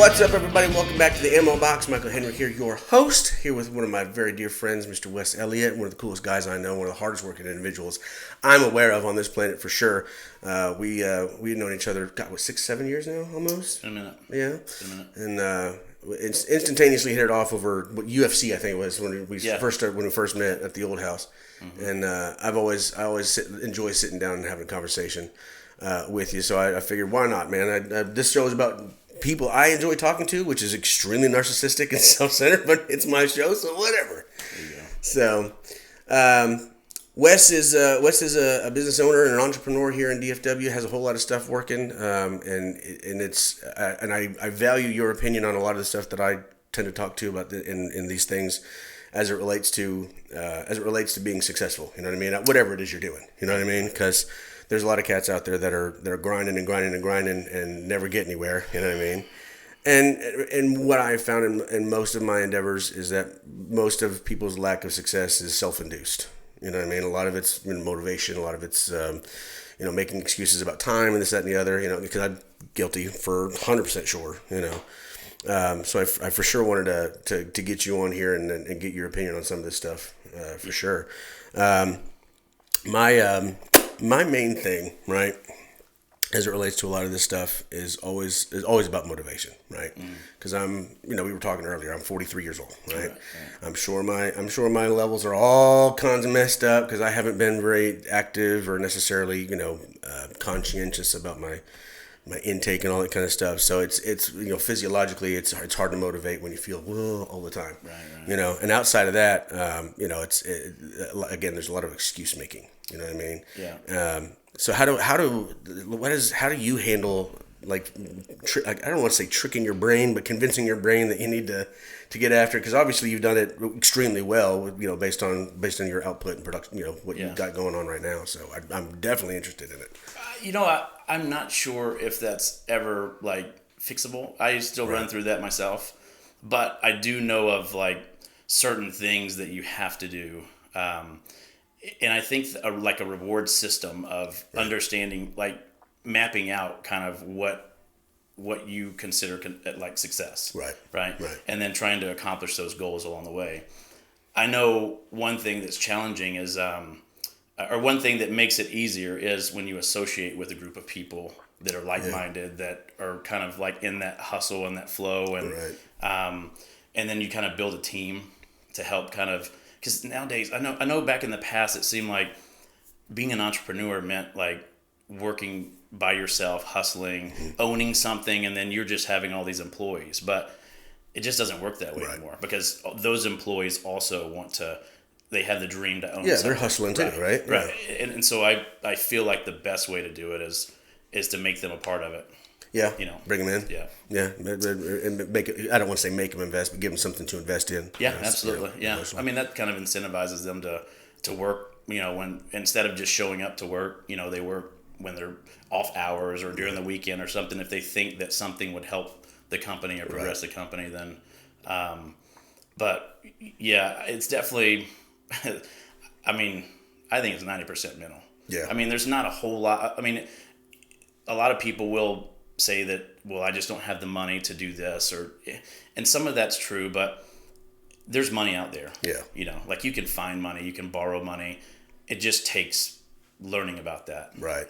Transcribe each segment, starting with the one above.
What's up, everybody? Welcome back to the Ammo Box. Michael Henry here, your host, here with one of my very dear friends, Mr. Wes Elliott, one of the coolest guys I know, one of the hardest working individuals I'm aware of on this planet for sure. We've known each other, 6-7 years now, almost? In a minute. Yeah. In a minute. And instantaneously hit it off over UFC, I think it was, when we first met at the old house. Mm-hmm. And I always enjoy sitting down and having a conversation with you. So I figured, why not, man? This show is about people I enjoy talking to, which is extremely narcissistic and self-centered, but it's my show, so whatever. There you go. So, Wes is a business owner and an entrepreneur here in DFW. Has a whole lot of stuff working, and I value your opinion on a lot of the stuff that I tend to talk to about in these things, as it relates to being successful. You know what I mean? Whatever it is you're doing. You know what I mean? Because there's a lot of cats out there that are grinding and never get anywhere. You know what I mean? And what I found in most of my endeavors is that most of people's lack of success is self-induced. You know what I mean? A lot of it's motivation. A lot of it's making excuses about time and this, that, and the other. You know, because I'm guilty for 100% sure. You know, so I for sure wanted to get you on here and get your opinion on some of this stuff for sure. My main thing, right, as it relates to a lot of this stuff is always about motivation, right? Because we were talking earlier. I'm 43 years old, right? I'm sure my levels are all kinds of messed up because I haven't been very active or necessarily conscientious about my intake and all that kind of stuff. So it's physiologically it's hard to motivate when you feel all the time, right. And outside of that, again, there's a lot of excuse making. You know what I mean? Yeah. So how do you handle I don't want to say tricking your brain, but convincing your brain that you need to get after it? Because obviously you've done it extremely well, based on your output and production, what you've got going on right now. So I'm definitely interested in it. I'm not sure if that's ever fixable. I still run through that myself, but I do know of certain things that you have to do. And I think a reward system of understanding, mapping out kind of what you consider success. Right. And then trying to accomplish those goals along the way. I know one thing that's challenging is, or one thing that makes it easier is when you associate with a group of people that are like-minded, that are kind of in that hustle and that flow. And then you kind of build a team to help kind of. Because nowadays, I know back in the past, it seemed like being an entrepreneur meant working by yourself, hustling, owning something, and then you're just having all these employees. But it just doesn't work that way anymore, because those employees also they have the dream to own something. They're hustling too, right? Right. And so I feel like the best way to do it is to make them a part of it. Yeah, bring them in. Yeah, and make it. I don't want to say make them invest, but give them something to invest in. Yeah, absolutely. Yeah, I mean that kind of incentivizes them to work. When instead of just showing up to work, they work when they're off hours or during the weekend or something. If they think that something would help the company or progress the company, then. But yeah, it's definitely. I mean, I think it's 90% mental. Yeah. I mean, there's not a whole lot. I mean, a lot of people will say that, well, I just don't have the money to do this, and some of that's true, but there's money out there. Yeah. You can find money, you can borrow money. It just takes learning about that. Right.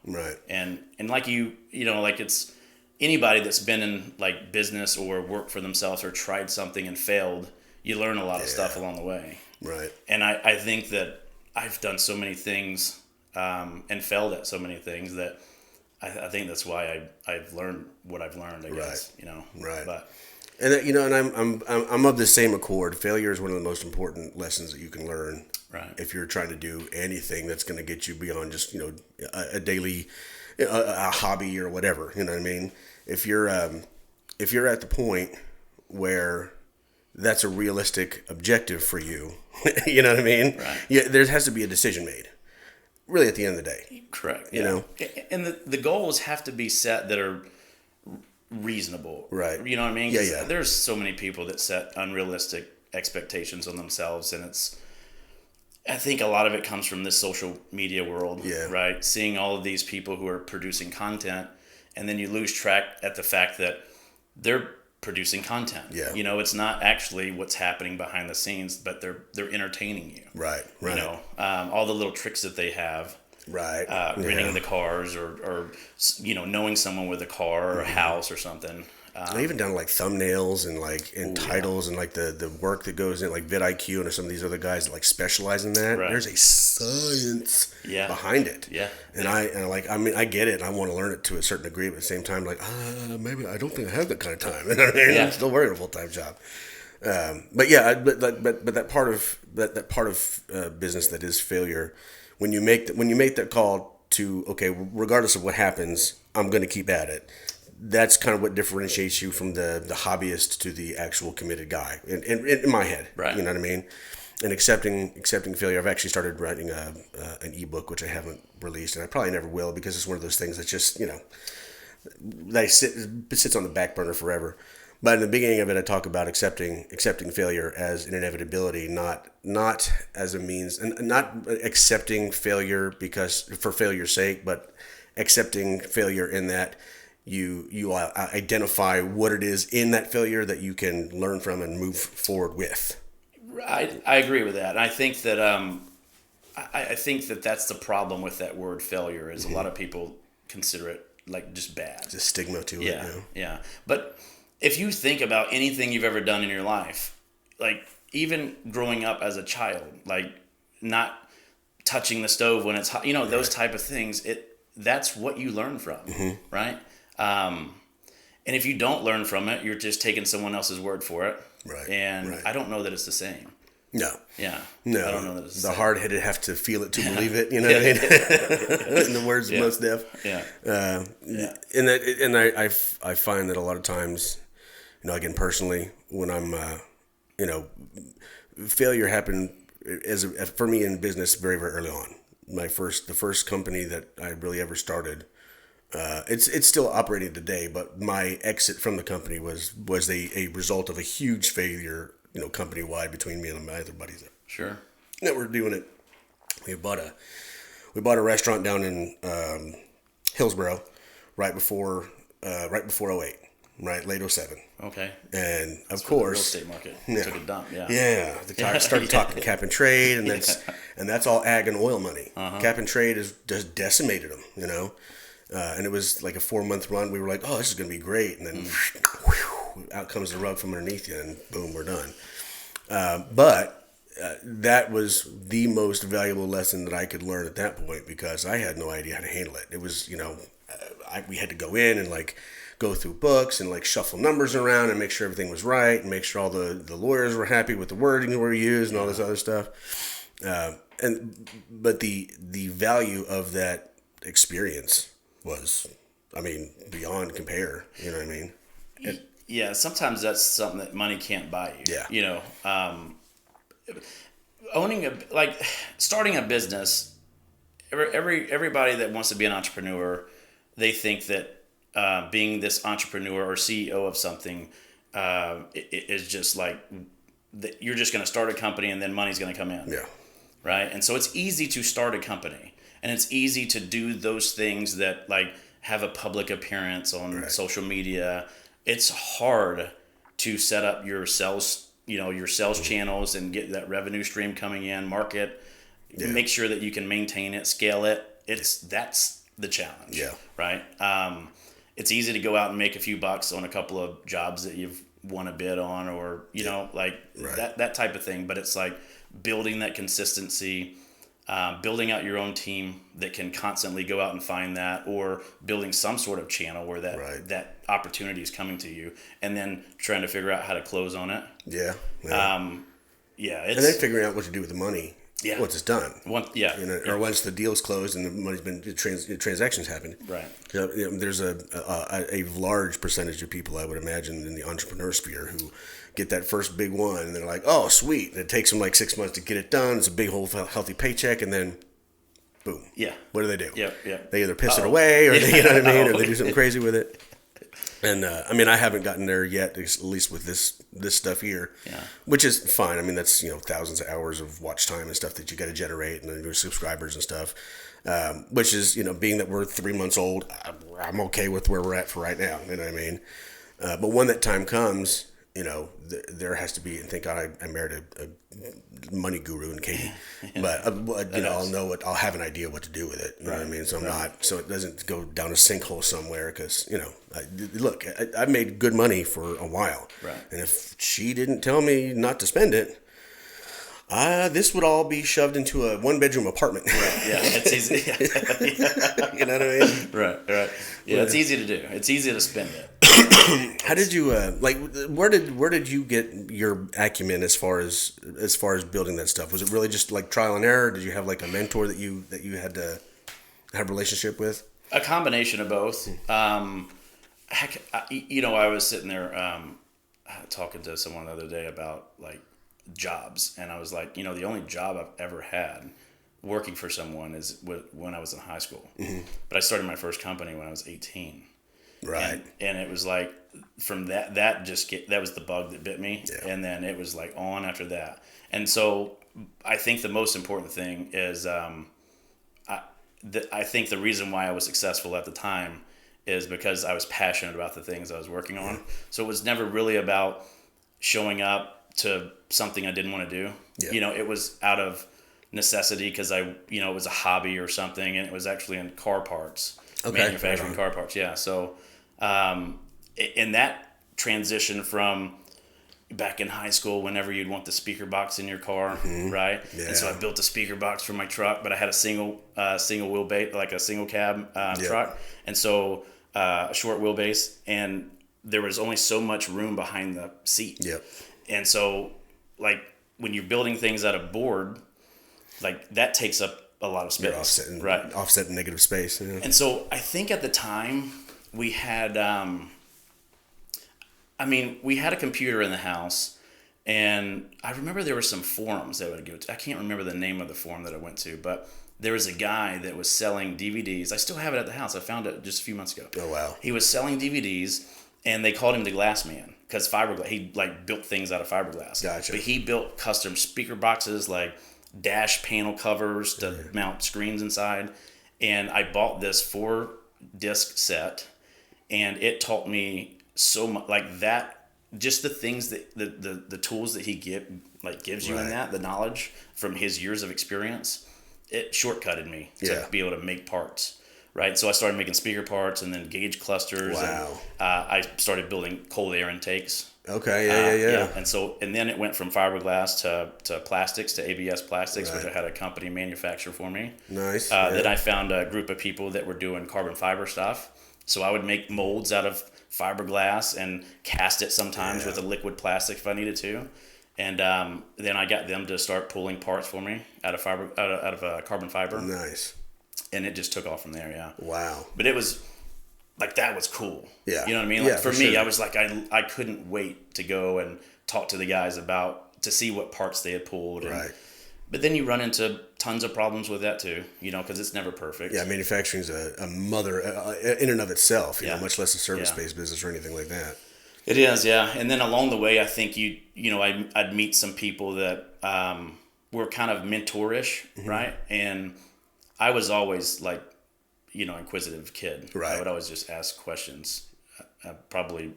Right. And it's anybody that's been in business or worked for themselves or tried something and failed, you learn a lot of stuff along the way. Right. And I think that I've done so many things and failed at so many things that I think that's why I've learned what I've learned. I guess Right. But and I'm of the same accord. Failure is one of the most important lessons that you can learn. Right. If you're trying to do anything that's going to get you beyond just a daily a hobby or whatever. You know what I mean? If you're at the point where that's a realistic objective for you, you know what I mean? Right. Yeah, there has to be a decision made. Really, at the end of the day. Correct. You know? And the goals have to be set that are reasonable. Right. You know what I mean? Yeah. There's so many people that set unrealistic expectations on themselves, and I think a lot of it comes from this social media world. Yeah. Right? Seeing all of these people who are producing content, and then you lose track at the fact that they're producing content. Yeah. You know, it's not actually what's happening behind the scenes, but they're entertaining you. Right. You know, all the little tricks that they have. Right. Renting the cars or you know, knowing someone with a car or a house or something. Even down to like thumbnails and like titles and like the work that goes in, like vidIQ and some of these other guys that like specialize in that. Right. There's a science behind it. Yeah. And I mean, I get it. And I want to learn it to a certain degree, but at the same time, like, maybe I don't think I have that kind of time. You know what I mean? Yeah. I'm still working a full-time job. But yeah, but that part of that part of business that is failure, when you make that call to, okay, regardless of what happens, I'm going to keep at it. That's kind of what differentiates you from the hobbyist to the actual committed guy in my head. Right. You know what I mean? And accepting failure. I've actually started writing an ebook, which I haven't released, and I probably never will, because it's one of those things that just, you know, it sits on the back burner forever. But in the beginning of it, I talk about accepting failure as an inevitability, not as a means, and not accepting failure for failure's sake, but accepting failure in that you identify what it is in that failure that you can learn from and move forward with. I agree with that. I think that I think that that's the problem with that word failure is a lot of people consider it like just bad. There's a stigma to it. Yeah, You know? yeah. But if you think about anything you've ever done in your life, like even growing up as a child, like not touching the stove when it's hot, you know, those type of things, that's what you learn from, right? And if you don't learn from it, you're just taking someone else's word for it. Right. And I don't know that it's the same. No. Yeah. No. I don't know that it's the same. hard-headed have to feel it to believe it. You know what I mean? In the words of Most Def. Yeah. And I find that a lot of times, you know, again, personally, when I'm, you know, failure happened for me in business very, very early on. The first company that I really ever started, it's still operating today, but my exit from the company was a result of a huge failure, you know, company wide between me and my other buddies that were doing it. We bought a restaurant down in Hillsboro right before 08, right, late 07. Okay. And of The course, real estate market took a dump. Started talking cap and trade, and that's all ag and oil money. Cap and trade just decimated them, you know. And it was like a 4-month run. We were like, oh, this is going to be great. And then out comes the rug from underneath you, and boom, we're done. But that was the most valuable lesson that I could learn at that point, because I had no idea how to handle it. It was, you know, we had to go in and like go through books and like shuffle numbers around and make sure everything was right and make sure all the lawyers were happy with the wording that were used and all this other stuff. But the value of that experience was, I mean, beyond compare. You know what I mean? Yeah, sometimes that's something that money can't buy you. Yeah. You know, starting a business, everybody that wants to be an entrepreneur, they think that being this entrepreneur or CEO of something is just like that you're just going to start a company and then money's going to come in. Yeah. Right? And so it's easy to start a company, and it's easy to do those things that like have a public appearance on social media. It's hard to set up your sales, your sales channels and get that revenue stream coming in, market, make sure that you can maintain it, scale it. That's the challenge. Yeah. Right. It's easy to go out and make a few bucks on a couple of jobs that you've won a bid on, or, that type of thing. But it's like building that consistency, building out your own team that can constantly go out and find that, or building some sort of channel where that opportunity is coming to you, and then trying to figure out how to close on it. Yeah. And then figuring out what to do with the money. Yeah. Once it's done. Or once the deal's closed and the money's been transactions happen. Right. There's a large percentage of people, I would imagine, in the entrepreneur sphere who get that first big one and they're like, oh, sweet. And it takes them like 6 months to get it done. It's a big whole healthy paycheck, and then boom. Yeah. What do? Yeah. They either piss it away, or they, you know what I mean, or they do something crazy with it. And I haven't gotten there yet, at least with this stuff here, which is fine. I mean, that's thousands of hours of watch time and stuff that you got to generate, and then your subscribers and stuff. Which is being that we're 3 months old, I'm okay with where we're at for right now. You know what I mean? But when that time comes, there has to be, and thank God I married a money guru in Katie, but I'll have an idea what to do with it. You know what I mean? So I'm not, so it doesn't go down a sinkhole somewhere because, look, I've made good money for a while. Right. And if she didn't tell me not to spend it, this would all be shoved into a 1-bedroom apartment. Right. Yeah, it's easy. You know what I mean? Right. Yeah, it's easy to do. It's easy to spend it. How did you where did you get your acumen as far as building that stuff? Was it really just like trial and error? Did you have like a mentor that you had to have a relationship with? A combination of both. I was sitting there talking to someone the other day about like jobs, and I was like, the only job I've ever had working for someone is when I was in high school. Mm-hmm. But I started my first company when I was 18. Right. And it was like from that was the bug that bit me. Yeah. And then it was like on after that. And so I think the most important thing is I think the reason why I was successful at the time is because I was passionate about the things I was working on. Yeah. So it was never really about showing up to something I didn't want to do. Yeah. It was out of necessity because it was a hobby or something, and it was actually in car parts. Okay. Manufacturing car parts. Yeah. So in that transition from back in high school, whenever you'd want the speaker box in your car, mm-hmm. right? Yeah. And so I built a speaker box for my truck, but I had a single wheelbase, like a single cab truck, and so a short wheelbase, and there was only so much room behind the seat. Yep. And so, like when you're building things out of board, like that takes up a lot of space, offsetting negative space. Yeah. And so I think at the time we had, we had a computer in the house, and I remember there were some forums that I would go to. I can't remember the name of the forum that I went to, but there was a guy that was selling DVDs. I still have it at the house. I found it just a few months ago. Oh, wow. He was selling DVDs, and they called him the Glass Man because fiberglass. He built things out of fiberglass. Gotcha. But he built custom speaker boxes, like dash panel covers to mount screens inside. And I bought this 4-disc set, and it taught me so much, like that, just the things that the tools that he gives you in that, the knowledge from his years of experience, it shortcutted me to be able to make parts. Right, so I started making speaker parts and then gauge clusters. Wow. And, I started building cold air intakes. Okay, yeah. And then it went from fiberglass to plastics, to ABS plastics, which I had a company manufacture for me. Nice. Then I found a group of people that were doing carbon fiber stuff. So I would make molds out of fiberglass and cast it sometimes with a liquid plastic if I needed to. And then I got them to start pulling parts for me out of carbon fiber. Nice. And it just took off from there, yeah. Wow. But it was, like, that was cool. Yeah. You know what I mean? Like, for me, I was like, I couldn't wait to go and talk to the guys to see what parts they had pulled. And, but then you run into tons of problems with that, too, because it's never perfect. Yeah, manufacturing's a mother in and of itself, much less a service-based business or anything like that. It is, yeah. And then along the way, I think I'd meet some people that were kind of mentor-ish, mm-hmm. right? And I was always like, inquisitive kid. Right. I would always just ask questions. Probably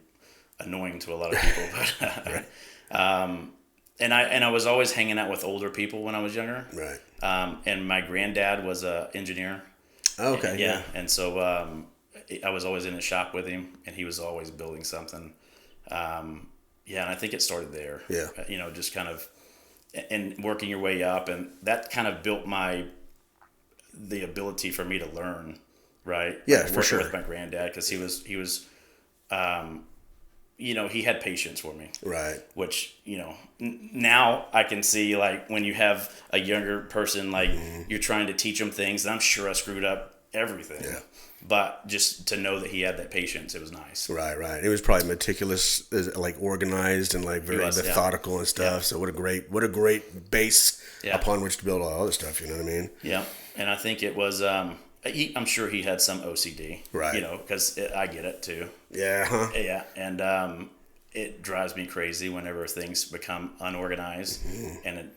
annoying to a lot of people, but and I was always hanging out with older people when I was younger. Right. And my granddad was an engineer. Oh, okay. And, and so I was always in his shop with him, and he was always building something. And I think it started there. Yeah. Just kind of and working your way up, and that kind of built the ability for me to learn, right? Yeah, for sure. With my granddad, because he was, he had patience for me, right? Which now I can see, like, when you have a younger person, like mm-hmm. you're trying to teach them things, and I'm sure I screwed up everything. Yeah. But just to know that he had that patience, it was nice. Right. It was probably meticulous, like organized and like very methodical and stuff. Yeah. So what a great base upon which to build all the other stuff. You know what I mean? Yeah. And I think it was, I'm sure he had some OCD, right? Because I get it too. Yeah. Huh? Yeah. And it drives me crazy whenever things become unorganized, mm-hmm. and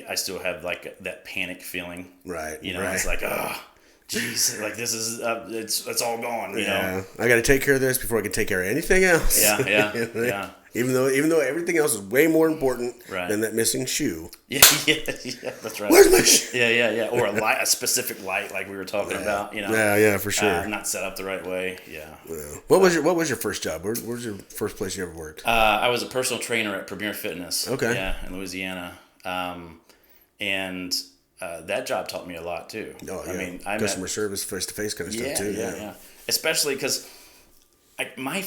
I still have like that panic feeling. Right. It's like, Jeez, like this is it's all gone. You know? I got to take care of this before I can take care of anything else. Yeah. Even though everything else is way more important Right. than that missing shoe. Yeah, that's right. Where's my shoe? Yeah. Or a specific light, like we were talking about. You know. Yeah, for sure. Not set up the right way. Yeah. What was your first job? Where was your first place you ever worked? I was a personal trainer at Premier Fitness. Okay. Yeah, in Louisiana, and that job taught me a lot too. Oh yeah. I mean, customer service, face to face kind of stuff too. Yeah. Especially because my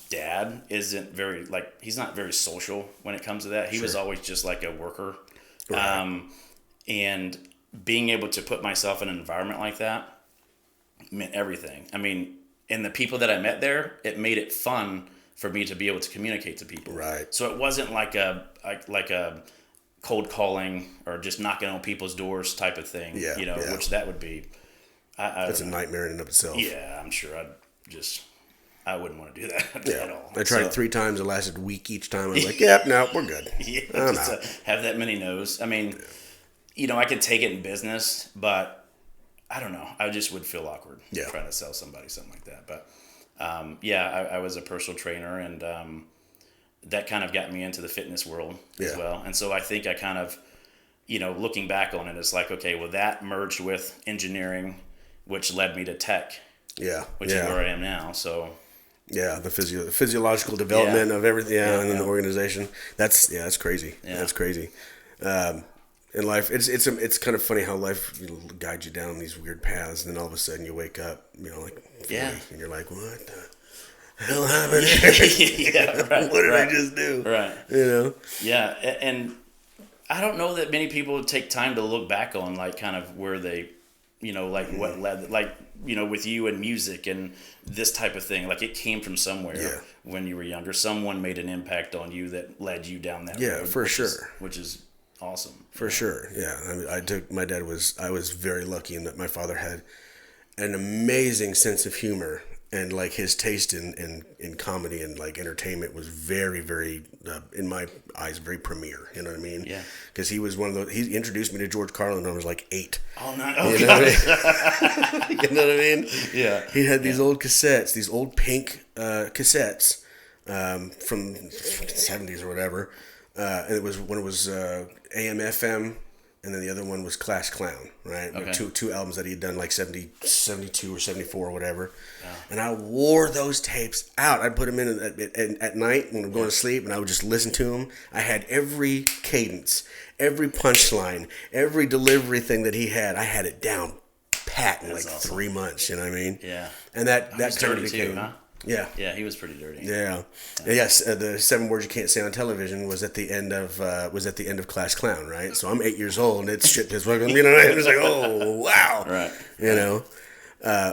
dad isn't very he's not very social when it comes to that. He was always just like a worker, Right. and being able to put myself in an environment like that meant everything. I mean, and the people that I met there, it made it fun for me to be able to communicate to people. Right. So it wasn't like a cold calling or just knocking on people's doors type of thing. Yeah, yeah. Which that would be. That's a nightmare in and of itself. Yeah, I'm sure I wouldn't want to do that at all. I tried it 3 times. It lasted a week each time. I was like, "Yep, no, we're good." Yeah, just to have that many no's. I mean, I could take it in business, but I don't know. I just would feel awkward trying to sell somebody something like that. But I was a personal trainer, and that kind of got me into the fitness world as well. And so I think I kind of, looking back on it, it's like, okay, well, that merged with engineering, which led me to tech. Yeah. Which is where I am now. So. Yeah, the physiological development of everything, and then the organization. That's crazy. Yeah. That's crazy. In life, it's kind of funny how life guides you down these weird paths, and then all of a sudden you wake up, and you're like, what the hell happened here? Right. What did I just do? Right. Yeah, and I don't know that many people take time to look back on kind of where they, what led, with you and music and this type of thing. Like it came from somewhere when you were younger. Someone made an impact on you that led you down that road. Yeah, for sure. Which is awesome. For sure. Yeah. I mean, I was very lucky in that my father had an amazing sense of humor, and his taste in comedy and entertainment was very, very, in my eyes, very premier. You know what I mean? Yeah. Because he was one of those. He introduced me to George Carlin when I was 8. Oh no! You know what I mean? You know what I mean? Yeah. He had these old cassettes, these old pink cassettes from the 70s or whatever, and it was when it was AM FM. And then the other one was Class Clown, right? Okay. Two albums that he had done 72 or 74 or whatever. Yeah. And I wore those tapes out. I'd put them in at night when I'm going to sleep, and I would just listen to them. I had every cadence, every punchline, every delivery thing that he had. I had it down pat in awesome. 3 months, you know what I mean? Yeah. And that kind of became... too, huh? Yeah. Yeah, he was pretty dirty. Yeah. Yes, the 7 words you can't say on television was at the end of Class Clown, right? So I'm 8 years old, and it's shit just fucking, it was like, oh wow, right.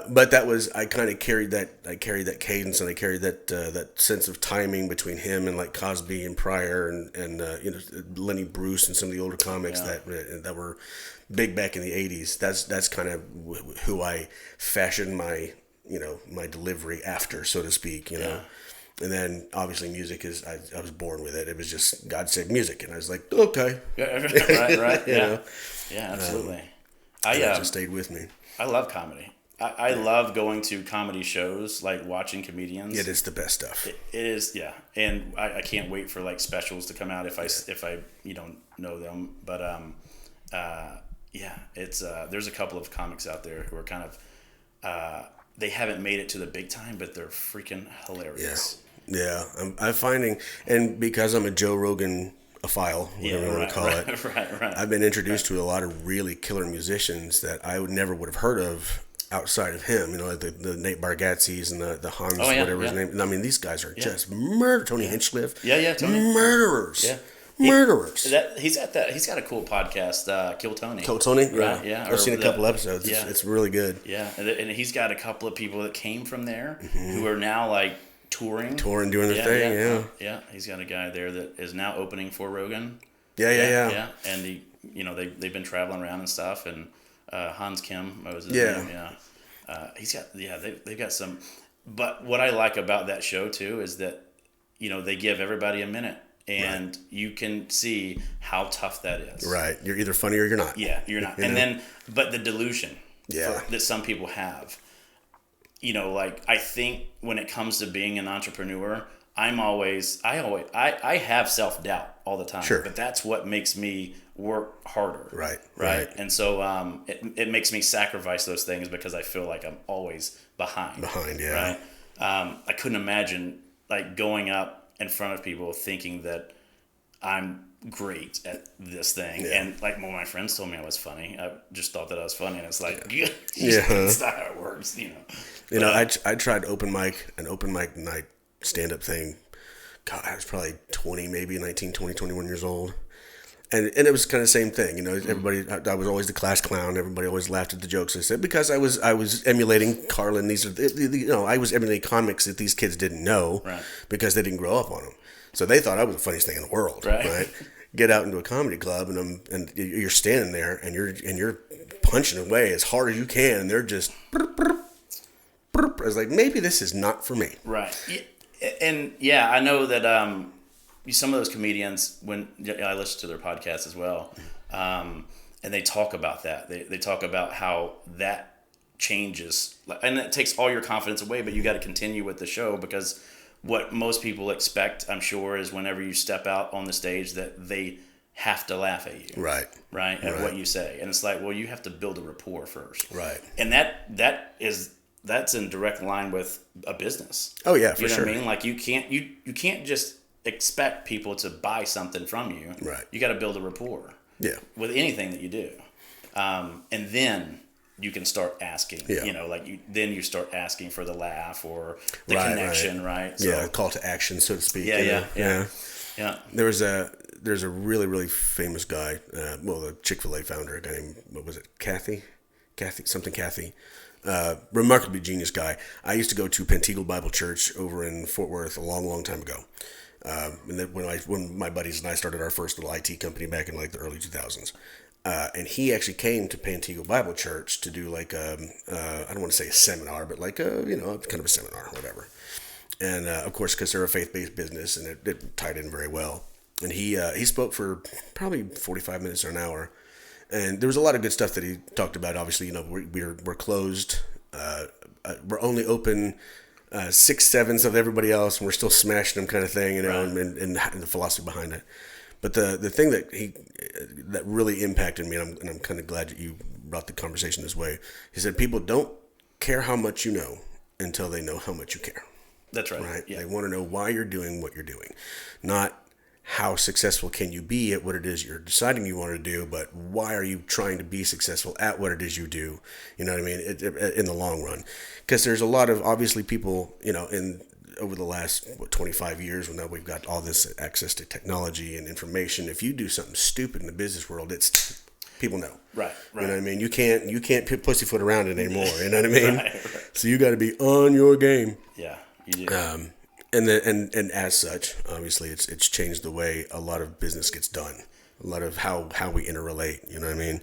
But that was, I kind of carried that cadence, and I carried that sense of timing between him and Cosby and Pryor and Lenny Bruce and some of the older comics that were big back in the 80s. That's kind of who I fashioned my delivery after, so to speak, And then obviously music is, I was born with it. It was just, God said music. And I was like, okay. Right. Yeah, absolutely. It just stayed with me. I love comedy. I love going to comedy shows, watching comedians. It is the best stuff. It is, yeah. And I can't wait for specials to come out if I know them. But it's there's a couple of comics out there who are kind of they haven't made it to the big time, but they're freaking hilarious. Yeah. I'm finding, and because I'm a Joe Rogan whatever you want to call it, right. I've been introduced to a lot of really killer musicians that I never would have heard of outside of him. The Nate Bargatze's and the Hans, whatever his name. I mean, these guys are just murder. Tony Hinchcliffe. Yeah, Tony. Murderers. Yeah. Murderers. He's got a cool podcast, Kill Tony. Kill Tony? Right, yeah. I've seen a couple episodes. It's really good. Yeah, and he's got a couple of people that came from there who are now touring, doing their thing. Yeah. He's got a guy there that is now opening for Rogan. Yeah. And he, they've been traveling around and stuff, and Hans Kim was his name. Yeah. He's got they've got some. But what I like about that show too is that they give everybody a minute. And you can see how tough that is. Right. You're either funny or you're not. Yeah, you're not. And then, but the delusion. that some people have. You know, like, I think when it comes to being an entrepreneur, I have self-doubt all the time. Sure. But that's what makes me work harder. Right. And so it makes me sacrifice those things because I feel like I'm always behind. Yeah. Right. I couldn't imagine like going up in front of people thinking that I'm great at this thing. Yeah. And like when my friends told me I was funny, I just thought that I was funny. And it's like, Yeah. that's not how it works, You know, I tried an open mic night stand-up thing. God, I was probably 20, maybe 19, 20, 21 years old. And it was kind of the same thing, you know. Everybody, I was always the class clown. Everybody always laughed at the jokes I said because I was emulating Carlin. I was emulating comics that these kids didn't know because they didn't grow up on them. So they thought I was the funniest thing in the world, right? Get out into a comedy club and you're standing there and you're punching away as hard as you can, and they're just. I was like, maybe this is not for me. Right. And yeah, I know that some of those comedians, when I listen to their podcasts as well, and they talk about that. They talk about how that changes, and it takes all your confidence away, but you got to continue with the show because what most people expect, I'm sure, is whenever you step out on the stage that they have to laugh at you. Right. At what you say. And it's like, well, you have to build a rapport first. Right. And that's in direct line with a business. Oh yeah, for sure. What I mean? Like you can't just expect people to buy something from you. Right. You got to build a rapport. Yeah. With anything that you do, and then you can start asking. Yeah. Then you start asking for the laugh or the connection. Right. So, call to action, so to speak. Yeah. There's a really, really famous guy. The Chick-fil-A founder, a guy named, what was it, Kathy, remarkably genius guy. I used to go to Pentecost Bible Church over in Fort Worth a long, long time ago. And then when my buddies and I started our first little IT company back in like the early 2000s. And he actually came to Pentecost Bible Church to do like I don't want to say a seminar, but like kind of a seminar, whatever. And of course, because they're a faith-based business, and it tied in very well. And he spoke for probably 45 minutes or an hour. And there was a lot of good stuff that he talked about. Obviously, we're closed. We're only open 6/7 of everybody else, and we're still smashing them, kind of thing. And the philosophy behind it. But the thing that really impacted me, and I'm kind of glad that you brought the conversation this way. He said, people don't care how much you know until they know how much you care. That's right. Right. Yeah. They want to know why you're doing what you're doing, not how successful can you be at what it is you're deciding you want to do, but why are you trying to be successful at what it is you do? You know what I mean? In the long run, because there's a lot of obviously people, over the last 25 years, when now we've got all this access to technology and information. If you do something stupid in the business world, it's people know. Right. You know what I mean? You can't pussyfoot around it anymore. You know what I mean? Right. So you got to be on your game. Yeah, you do. And as such, obviously, it's changed the way a lot of business gets done. A lot of how we interrelate. You know what I mean?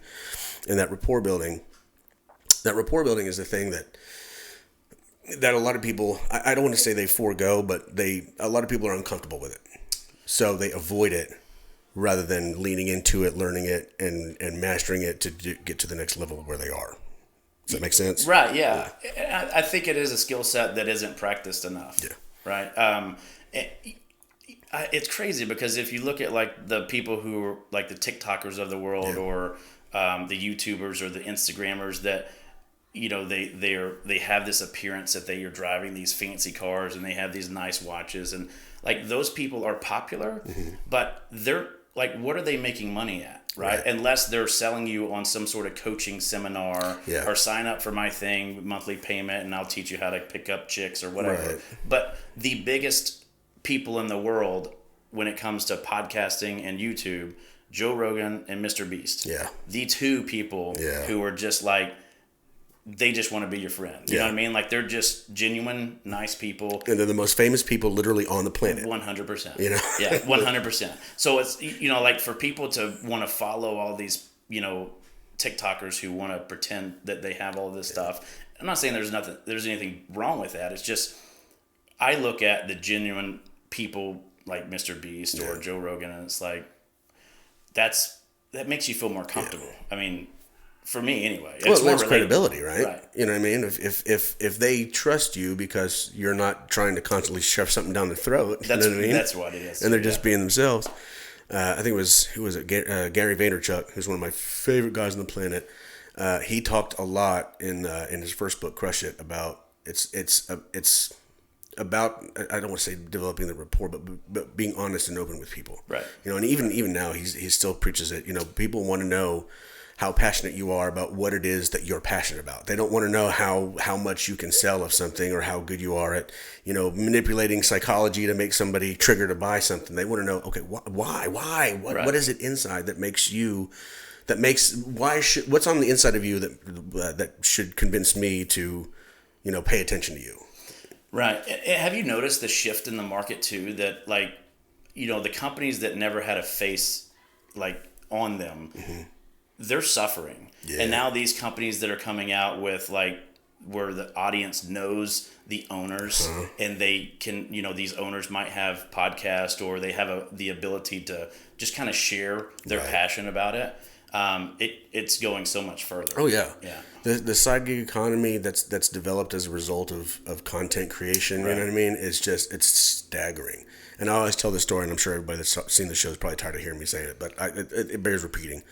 And that rapport building is the thing that a lot of people, I don't want to say they forego, but a lot of people are uncomfortable with it. So they avoid it rather than leaning into it, learning it, and mastering it to get to the next level where they are. Does that make sense? Right, yeah. I think it is a skill set that isn't practiced enough. Yeah. Right? It's crazy because if you look at like the people who are like the TikTokers of the world or the YouTubers or the Instagrammers that, they have this appearance that they are driving these fancy cars and they have these nice watches, and like those people are popular, but they're like, what are they making money at? Right? Unless they're selling you on some sort of coaching seminar or sign up for my thing, monthly payment, and I'll teach you how to pick up chicks or whatever. Right. But the biggest people in the world when it comes to podcasting and YouTube, Joe Rogan and Mr. Beast. Yeah. The two people who are just like, they just want to be your friend. You know what I mean? Like they're just genuine, nice people. And they're the most famous people literally on the planet. 100%. Yeah, 100%. So it's, like for people to want to follow all these, TikTokers who want to pretend that they have all this stuff. I'm not saying there's anything wrong with that. It's just, I look at the genuine people like Mr. Beast or Joe Rogan, and it's like, that makes you feel more comfortable. I mean, For me, anyway. Well, It's it more lends credibility, right? Right. You know what I mean? If they trust you because you're not trying to constantly shove something down their throat, you know what I mean? That's what it is. And they're just being themselves. I think it was, who was it? Gary Vaynerchuk, who's one of my favorite guys on the planet. He talked a lot in his first book, Crush It, about it's about, I don't want to say developing the rapport, but being honest and open with people. Right. You know, and even now he still preaches it. You know, people want to know how passionate you are about what it is that you're passionate about. They don't want to know how much you can sell of something or how good you are at, you know, manipulating psychology to make somebody trigger to buy something. They want to know, okay, why? What is it inside that makes you, what's on the inside of you that should convince me to, you know, pay attention to you? Right. Have you noticed the shift in the market too, that like, you know, the companies that never had a face like on them, they're suffering. Yeah. And now these companies that are coming out with like where the audience knows the owners and they can, you know, these owners might have podcasts or they have the ability to just kind of share their passion about it. It's going so much further. Oh yeah. Yeah. The side gig economy that's developed as a result of content creation, you know what I mean? It's staggering. And I always tell this story, and I'm sure everybody that's seen the show is probably tired of hearing me say it, but it bears repeating.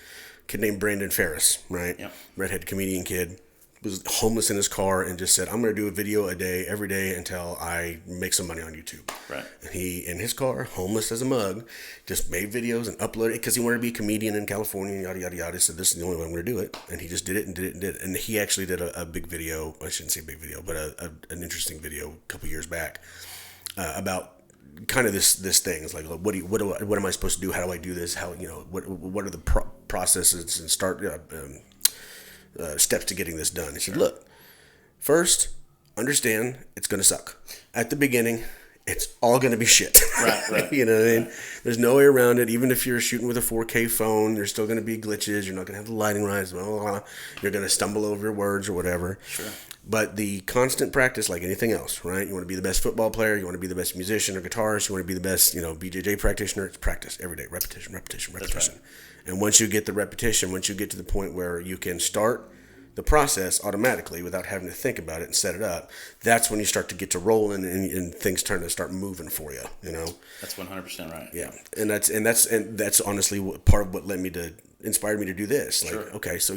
Kid named Brandon Ferris, right? Yep. Redhead comedian kid, was homeless in his car and just said, I'm going to do a video a day, every day until I make some money on YouTube. Right. And he, in his car, homeless as a mug, just made videos and uploaded it because he wanted to be a comedian in California, yada, yada, yada. He said, this is the only way I'm going to do it. And he just did it and did it and did it. And he actually did a big video, I shouldn't say big video, but an interesting video a couple years back about kind of this thing. It's like, what am I supposed to do? How do I do this? How, you know, what are the processes and steps to getting this done? He said, look, first, understand it's going to suck. At the beginning, it's all going to be shit. Right. You know what I mean? Right. There's no way around it. Even if you're shooting with a 4K phone, there's still going to be glitches. You're not going to have the lighting right. Blah, blah, blah. You're going to stumble over your words or whatever. Sure. But the constant practice, like anything else, right? You want to be the best football player. You want to be the best musician or guitarist. You want to be the best, you know, BJJ practitioner. It's practice every day. Repetition. That's right. And once you get the repetition, once you get to the point where you can start the process automatically without having to think about it and set it up, that's when you start to get to rolling and things start moving for you, you know? That's 100% right. Yeah. And that's honestly part of what inspired me to do this. Like, okay, so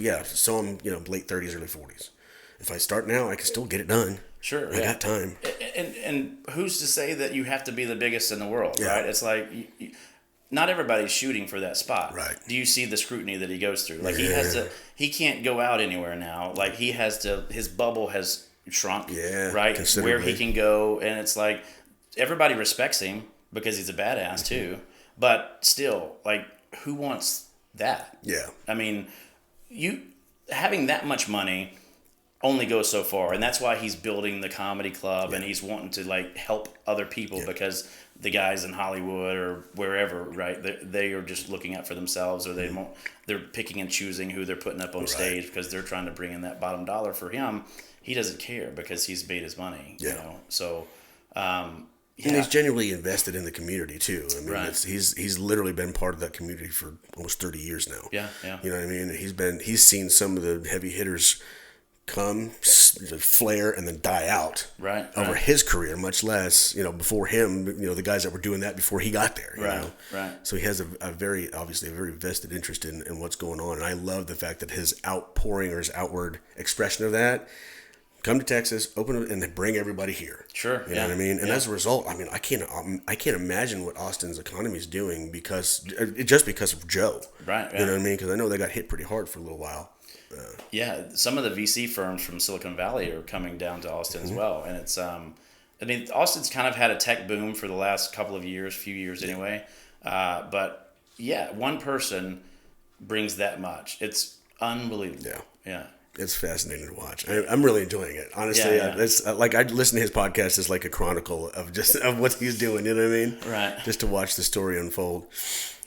I'm, you know, late 30s, early 40s. If I start now, I can still get it done. Sure. I got time. And who's to say that you have to be the biggest in the world, right? It's like, not everybody's shooting for that spot. Right. Do you see the scrutiny that he goes through? Like he can't go out anywhere now. Like his bubble has shrunk, right? Where he can go. And it's like, everybody respects him because he's a badass too. But still, like, who wants that? Yeah. I mean, having that much money only goes so far, and that's why he's building the comedy club and he's wanting to like help other people because the guys in Hollywood or wherever, right, they are just looking out for themselves, or they're picking and choosing who they're putting up on stage because they're trying to bring in that bottom dollar. For him, he doesn't care because he's made his money, you know. So and he's genuinely invested in the community too. I mean, he's literally been part of that community for almost 30 years now. Yeah. You know what I mean? He's seen some of the heavy hitters come, flare, and then die out over his career, much less, you know, before him, you know, the guys that were doing that before he got there, you know? So he has a very vested interest in what's going on. And I love the fact that his outpouring or his outward expression of that, come to Texas, open it, and then bring everybody here. Sure. You know what I mean? And as a result, I mean, I can't imagine what Austin's economy is doing because of Joe. Right. You know what I mean? Because I know they got hit pretty hard for a little while. Some of the VC firms from Silicon Valley are coming down to Austin as well, and it's I mean, Austin's kind of had a tech boom for the last few years anyway, but one person brings that much. It's unbelievable. Yeah. It's fascinating to watch. I'm really enjoying it. Honestly, it's like I listen to his podcast as like a chronicle of what he's doing. You know what I mean? Right. Just to watch the story unfold.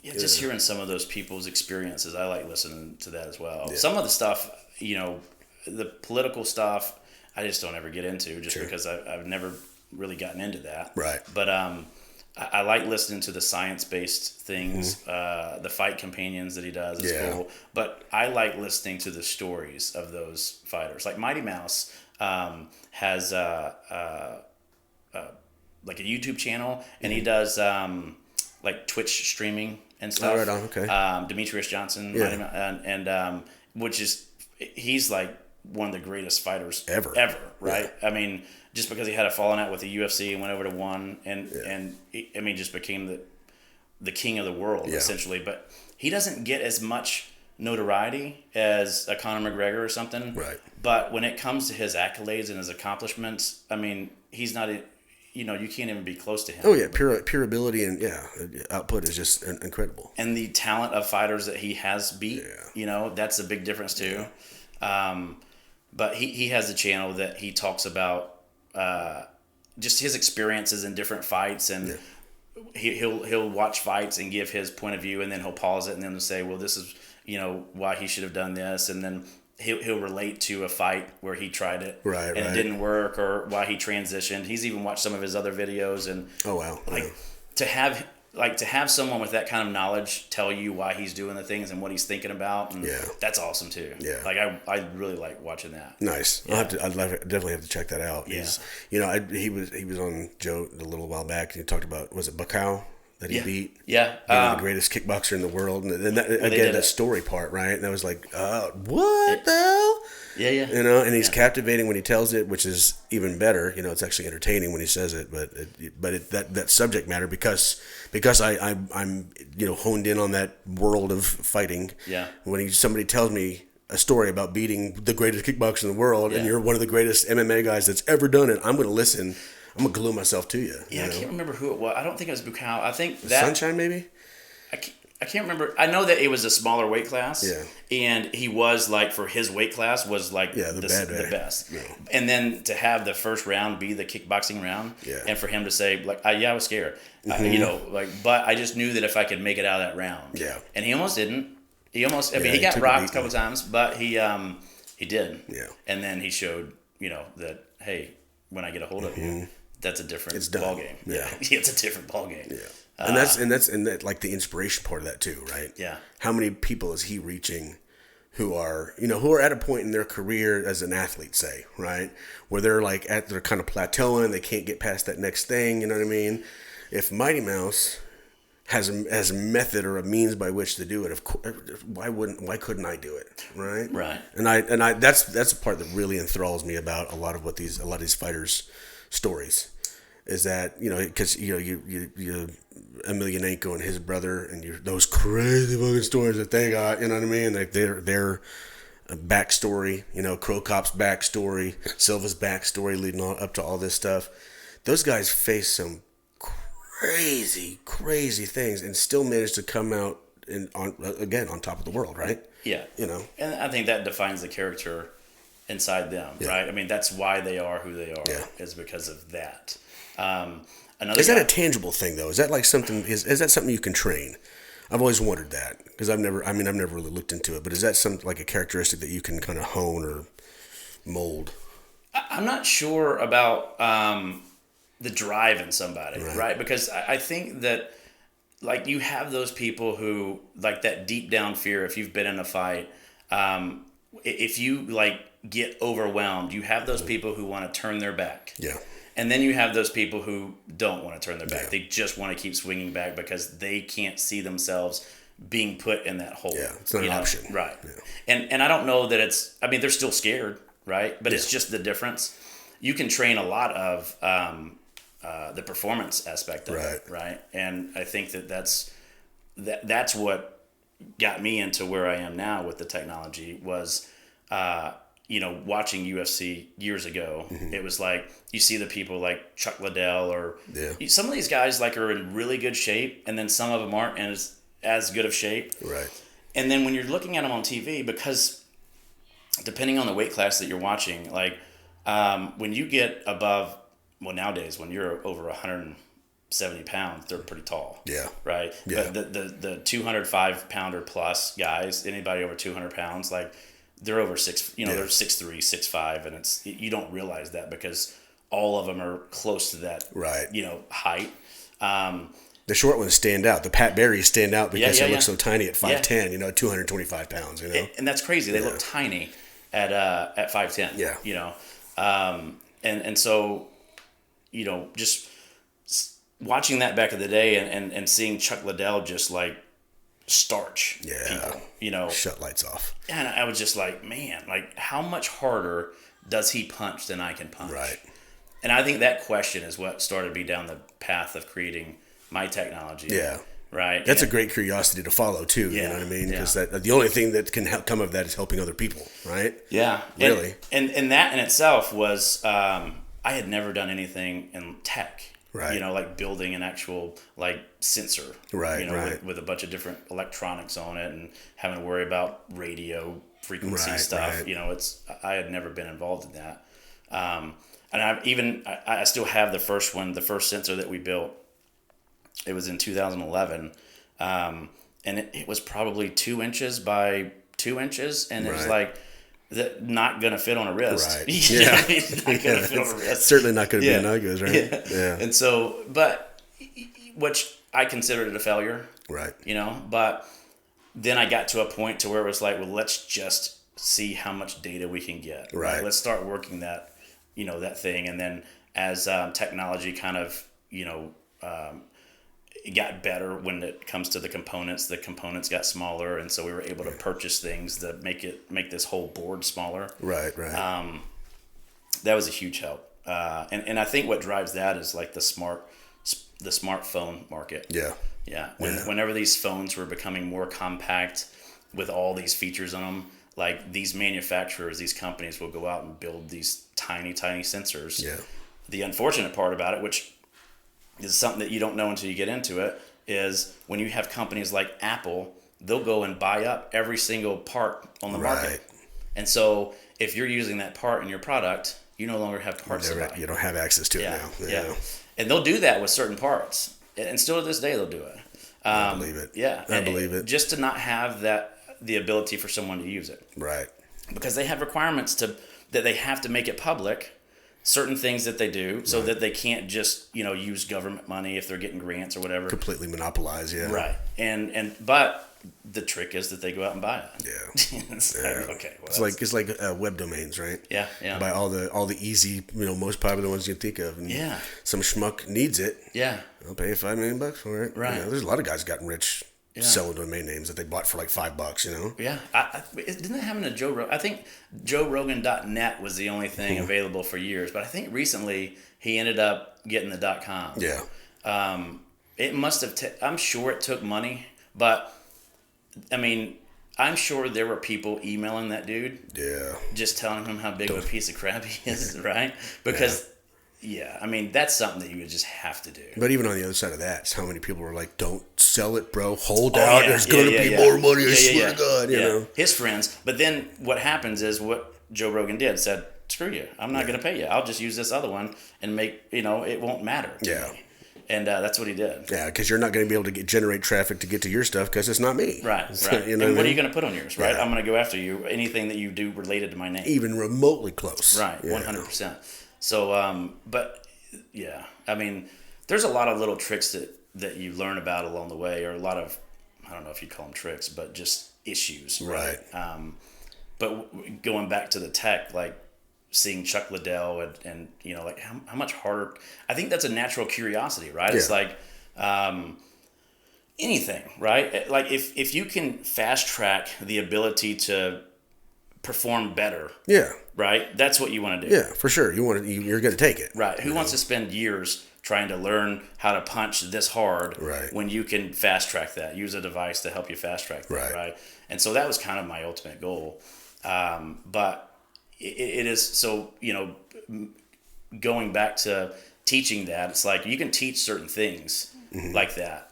Yeah, just hearing some of those people's experiences, I like listening to that as well. Yeah. Some of the stuff, you know, the political stuff, I just don't ever get into just because I've never really gotten into that. Right. But I like listening to the science-based things. The fight companions that he does is cool. But I like listening to the stories of those fighters. Like Mighty Mouse has like a YouTube channel, and he does like Twitch streaming and stuff. Oh, right on. Okay. Demetrius Johnson, Yeah. Mighty Mouse, and which is, he's like one of the greatest fighters Ever. Right? I mean, just because he had a falling out with the UFC and went over to one, and he, I mean, just became the king of the world essentially. But he doesn't get as much notoriety as a Conor McGregor or something. Right. But when it comes to his accolades and his accomplishments, I mean, he's not. You know, you can't even be close to him. Oh yeah, pure ability and output is just incredible. And the talent of fighters that he has beat, you know, that's a big difference too. But he has a channel that he talks about just his experiences in different fights, and he'll watch fights and give his point of view, and then he'll pause it and then he'll say, well, this is, you know, why he should have done this, and then he'll relate to a fight where he tried it and it didn't work, or why he transitioned. He's even watched some of his other videos, and to have someone with that kind of knowledge tell you why he's doing the things and what he's thinking about, and that's awesome too. Yeah, like I really like watching that. Nice. Yeah. I'd definitely have to check that out. Yeah. You know, he was on Joe a little while back, and he talked about, was it Bacau that he beat? Yeah. The greatest kickboxer in the world. And that, again, that story part, right? And I was like, what the hell? Yeah, yeah. You know, and he's captivating when he tells it, which is even better. You know, it's actually entertaining when he says it, but that subject matter, because I'm you know, honed in on that world of fighting. Yeah. When somebody tells me a story about beating the greatest kickboxer in the world, and you're one of the greatest MMA guys that's ever done it, I'm going to listen. I'm going to glue myself to you. Yeah, you know? I can't remember who it was. I don't think it was Bukau. I think that Sunshine, maybe? I can't remember. I know that it was a smaller weight class. Yeah. And he was, like, for his weight class, was like the best. Yeah. And then to have the first round be the kickboxing round, and for him to say, like, I was scared. You know, like, but I just knew that if I could make it out of that round. Yeah. And he almost didn't. He almost, I mean, he got rocked a couple times, but he did. Yeah. And then he showed, you know, that, hey, when I get a hold of you, that's a different ball game. Yeah. It's a different ball game. Yeah. And that's like the inspiration part of that too, right? Yeah. How many people is he reaching who are at a point in their career as an athlete, say, right? Where they're like they're kind of plateauing, they can't get past that next thing, you know what I mean? If Mighty Mouse has a method or a means by which to do it, of course, why couldn't I do it, right? Right. And I that's the part that really enthralls me about a lot of these fighters' stories. Is that, you know, because, you know, you Emelianenko and his brother, and those crazy fucking stories that they got, you know what I mean? Like their backstory, you know, Crow Cop's backstory, Silva's backstory leading up to all this stuff. Those guys face some crazy things and still managed to come out on top of the world, right? Yeah. You know? And I think that defines the character inside them, right? I mean, that's why they are who they are, is because of that. Is that a tangible thing though? Is that like something? Is that something you can train? I've always wondered that, because I've never really looked into it. But is that something like a characteristic that you can kind of hone or mold? I'm not sure about the drive in somebody, right? Because I think that, like, you have those people who, like, that deep down fear. If you've been in a fight, if you like get overwhelmed, you have those people who want to turn their back. Yeah. And then you have those people who don't want to turn their back. They just want to keep swinging back because they can't see themselves being put in that hole. Yeah, it's not an option. Right. Yeah. And I don't know that it's, I mean, they're still scared, right? But it's just the difference. You can train a lot of the performance aspect of it, right? And I think that's what got me into where I am now with the technology was, you know, watching UFC years ago. It was like, you see the people like Chuck Liddell or some of these guys like are in really good shape, and then some of them aren't as good of shape. Right. And then when you're looking at them on TV, because depending on the weight class that you're watching, like when you get above, well, nowadays when you're over 170 pounds, they're pretty tall. Yeah. Right. Yeah. But the 205 pounder plus guys, anybody over 200 pounds, like, they're over six, you know, they're 6'3", 6'5", and you don't realize that because all of them are close to that, you know, height. The short ones stand out. The Pat Berries stand out because it looks so tiny at 5'10", 225 pounds, And that's crazy. They look tiny at 5'10". Yeah. And so, just watching that back in the day and seeing Chuck Liddell just like starch people, shut lights off. And I was just like, man, like how much harder does he punch than I can punch? Right. And I think that question is what started me down the path of creating my technology. Yeah. Right. That's a great curiosity to follow too. You know what I mean? Because the only thing that can come of that is helping other people. Right. Yeah. Really. And that in itself was, I had never done anything in tech. Right. Like building an actual like sensor. Right. With a bunch of different electronics on it and having to worry about radio frequency stuff. Right. I had never been involved in that. And I still have the first sensor that we built. It was in 2011. And it was probably 2 inches by 2 inches. And it was like, not going to fit on a wrist. Right. Yeah. Not going to fit on a wrist. Certainly not going to be a Nigos, right? Yeah. And so, but, which I considered it a failure. Right. But then I got to a point to where it was like, well, let's just see how much data we can get. Right. Let's start working that, that thing. And then as technology kind of, it got better when it comes to the components got smaller. And so we were able to purchase things that make this whole board smaller. Right. That was a huge help. And I think what drives that is like the smartphone market. Yeah. Yeah. Whenever these phones were becoming more compact with all these features on them, like these manufacturers, these companies will go out and build these tiny, tiny sensors. Yeah. The unfortunate part about it, which is something that you don't know until you get into it, is when you have companies like Apple, they'll go and buy up every single part on the market. And so if you're using that part in your product, you no longer have parts to buy. You don't have access to it now. Yeah. And they'll do that with certain parts. And still to this day, they'll do it. I believe it. Yeah. I believe it. Just to not have the ability for someone to use it. Right. Because they have requirements that they have to make it public, certain things that they do, so that they can't just, use government money if they're getting grants or whatever. Completely monopolize, yeah. Right. But the trick is that they go out and buy it. Yeah. Okay. Well, it's like web domains, right? Yeah. Yeah. Buy all the easy, most popular ones you can think of. And some schmuck needs it. Yeah. I'll pay you $5 million for it. Right. There's a lot of guys gotten rich selling domain names that they bought for like $5. Yeah. Didn't that happen to Joe Rogan? I think JoeRogan.net was the only thing available for years, but I think recently he ended up getting the .com. Yeah. It must have. I'm sure it took money, but I mean, I'm sure there were people emailing that dude. Yeah. Just telling him how big of a piece of crap he is, right? Because. Yeah, I mean, that's something that you would just have to do. But even on the other side of that, it's how many people are like, don't sell it, bro. Hold out. There's going to be more money. I swear to God, you know. His friends. But then what happens is what Joe Rogan did, said, screw you. I'm not going to pay you. I'll just use this other one and make, it won't matter to me. And that's what he did. Yeah, because you're not going to be able to generate traffic to get to your stuff because it's not me. Right. And what are you going to put on yours, right? I'm going to go after you. Anything that you do related to my name. Even remotely close. Right, 100%. So, but yeah, I mean, there's a lot of little tricks that you learn about along the way, or a lot of, I don't know if you'd call them tricks, but just issues. Right. But going back to the tech, like seeing Chuck Liddell and like how much harder, I think that's a natural curiosity, right? Yeah. It's like anything, right? Like if you can fast track the ability to perform better. Yeah. Right? That's what you want to do. Yeah, for sure. You're going to take it. Right. Who wants to spend years trying to learn how to punch this hard when you can fast track that? Use a device to help you fast track that, right? And so that was kind of my ultimate goal. But it is, so, going back to teaching that, it's like you can teach certain things like that.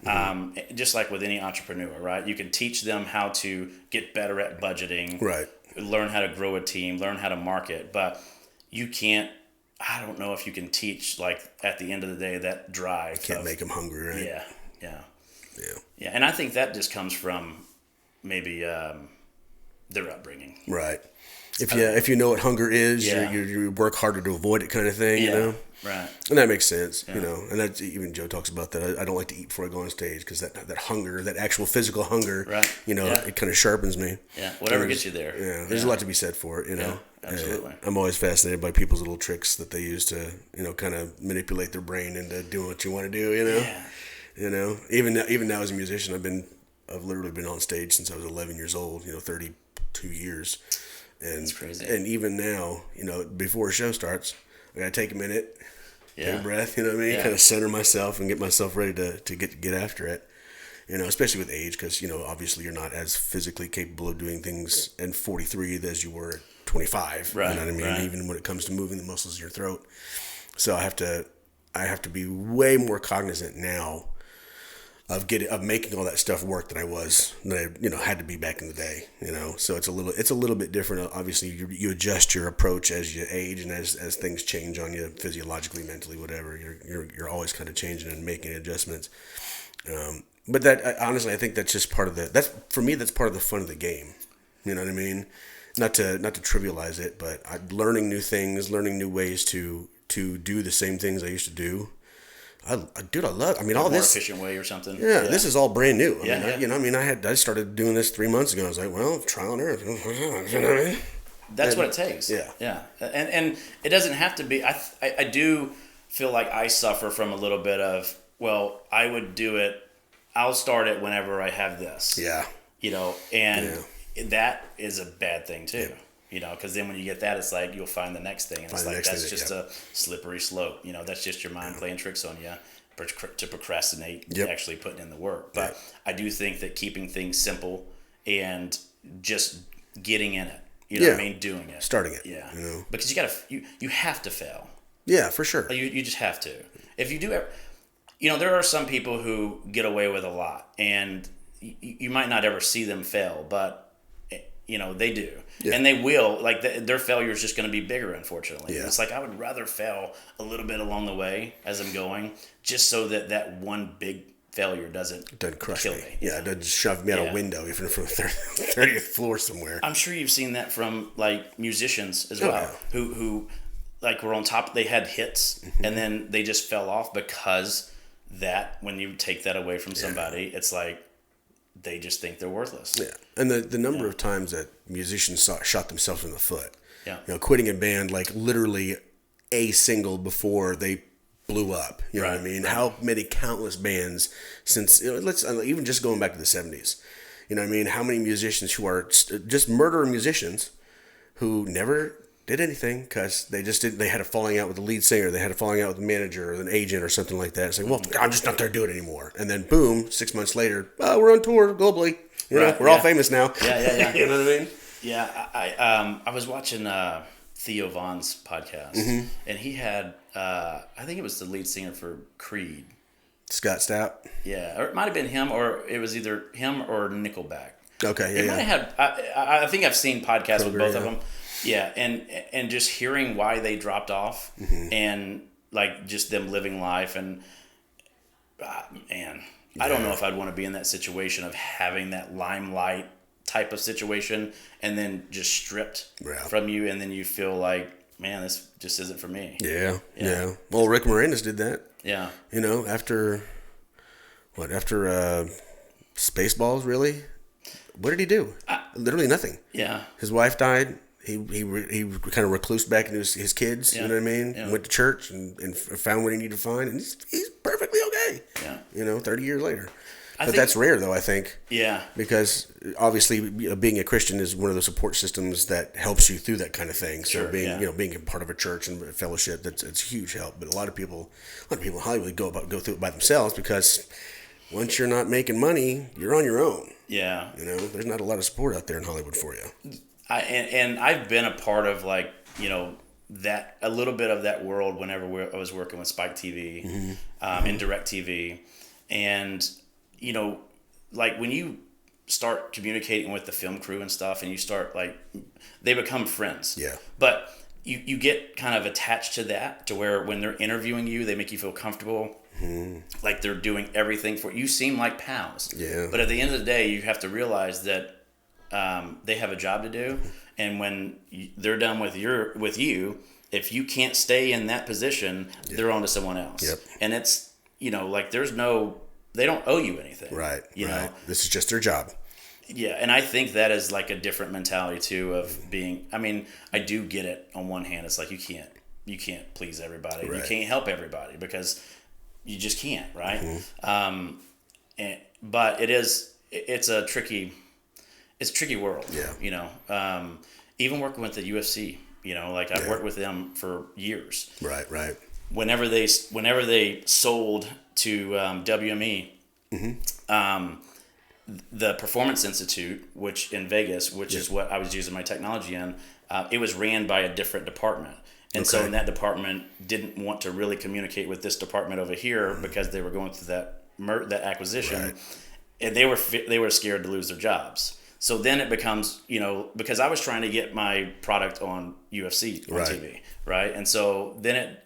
Just like with any entrepreneur, right? You can teach them how to get better at budgeting. Right. Learn how to grow a team, learn how to market, but you can't, I don't know if you can teach, like, at the end of the day, that drive. You can't make them hungry, right? Yeah. And I think that just comes from maybe their upbringing. Right. If you know what hunger is, Yeah. you work harder to avoid it, kind of thing. Yeah. You know. Right. And that makes sense, Yeah. you know, and that's even Joe talks about that. I don't like to eat before I go on stage because that hunger, that actual physical hunger, Right. you know, Yeah. it kind of sharpens me. Yeah. Whatever gets you there. Yeah, there's a lot to be said for it, you know. Yeah, absolutely. I'm always fascinated by people's little tricks that they use to, you know, kind of manipulate their brain into doing what you want to do, you know. Yeah. You know, even now as a musician, I've literally been on stage since I was 11 years old, you know, 32 years. And That's crazy. And even now, you know, before a show starts, I gotta take a minute. Yeah. Take a breath, you know what I mean? Yeah. Kind of center myself and get myself ready to get after it. You know, especially with age, because, you know, obviously you're not as physically capable of doing things in 43 as you were at 25. Right. You know what I mean? Right. Even when it comes to moving the muscles in your throat. So I have to be way more cognizant now of making all that stuff work than I had to be back in the day, you know. So it's a little bit different. Obviously, you adjust your approach as you age and as things change on you physiologically, mentally, whatever. You're always kind of changing and making adjustments. But that honestly, I think that's just part of that's part of the fun of the game. You know what I mean? Not to trivialize it, but learning new things, learning new ways to do the same things I used to do. I love. I mean, all More this efficient way or something. Yeah, this is all brand new. I started doing this 3 months ago. I was like, well, trial and error. You know what I mean? That's what it takes. Yeah. Yeah. And it doesn't have to be. I do feel like I suffer from a little bit of, well, I would do it. I'll start it whenever I have this. Yeah. You know, and that is a bad thing too. Yeah. You know, because then when you get that, it's like you'll find the next thing, and it's like that's just a slippery slope. You know, that's just your mind playing tricks on you to procrastinate, actually putting in the work. But I do think that keeping things simple and just getting in it, you know what I mean, doing it, starting it, you know, because you have to fail. Yeah, for sure. You just have to. If you do, you know, there are some people who get away with a lot, and you might not ever see them fail, but you know, they do. Yeah. And they will, like, their failure is just going to be bigger, unfortunately. Yeah. It's like, I would rather fail a little bit along the way as I'm going, just so that one big failure doesn't crush kill me. Yeah, it doesn't shove me out a window, even from the 30th floor somewhere. I'm sure you've seen that from, like, musicians as well, who like, were on top, they had hits, and then they just fell off because when you take that away from somebody, it's like, they just think they're worthless. Yeah, and the number of times that musicians shot themselves in the foot. Yeah, you know, quitting a band like literally a single before they blew up. You know what I mean? Right. How many countless bands since let's even just going back to the 70s. You know what I mean? How many musicians who are just murderer musicians who never did anything because they had a falling out with the lead singer, they had a falling out with the manager or an agent or something like that. It's like, well, I'm just not there to do it anymore. And then boom, 6 months later, we're on tour globally. You know, we're all famous now. Yeah. You know what I mean? Yeah, I was watching Theo Von's podcast, and he had I think it was the lead singer for Creed, Scott Stapp. Yeah, or it might have been him, or it was either him or Nickelback. Okay, yeah. It might have had. I think I've seen podcasts with both of them. Yeah, and just hearing why they dropped off, and like just them living life, and man, I don't know if I'd want to be in that situation of having that limelight type of situation, and then just stripped from you, and then you feel like, man, this just isn't for me. Yeah. Well, Rick Moranis did that. Yeah. You know, after Spaceballs, really? What did he do? Literally nothing. Yeah. His wife died. He kind of reclused back into his kids, you know what I mean? Yeah. Went to church and found what he needed to find, and he's perfectly okay. Yeah. You know, 30 years later. But that's rare, though, I think. Yeah. Because obviously, being a Christian is one of the support systems that helps you through that kind of thing. So being a part of a church and a fellowship, it's a huge help. But a lot of people in Hollywood go through it by themselves because once you're not making money, you're on your own. Yeah. You know, there's not a lot of support out there in Hollywood for you. And I've been a part of, like, you know, that a little bit of that world whenever I was working with Spike TV and Direct TV. And, you know, like when you start communicating with the film crew and stuff, and you start, like, they become friends. Yeah. But you get kind of attached to that, to where when they're interviewing you, they make you feel comfortable. Like they're doing everything for you. You seem like pals. Yeah. But at the end of the day, you have to realize that they have a job to do, And when they're done with you, if you can't stay in that position, they're on to someone else. Yep. And it's, like they don't owe you anything. Right. You know? This is just their job. Yeah. And I think that is like a different mentality too of being, I do get it on one hand. It's like you can't please everybody. Right. You can't help everybody because you just can't, right? But it's a tricky world. Yeah. Even working with the UFC, I've worked with them for years. Right. Whenever they sold to WME, the Performance Institute, which in Vegas, which is what I was using my technology in, it was ran by a different department. And so in that department didn't want to really communicate with this department over here because they were going through that acquisition. Right. And they were scared to lose their jobs. So then it becomes, because I was trying to get my product on UFC on TV, right? And so then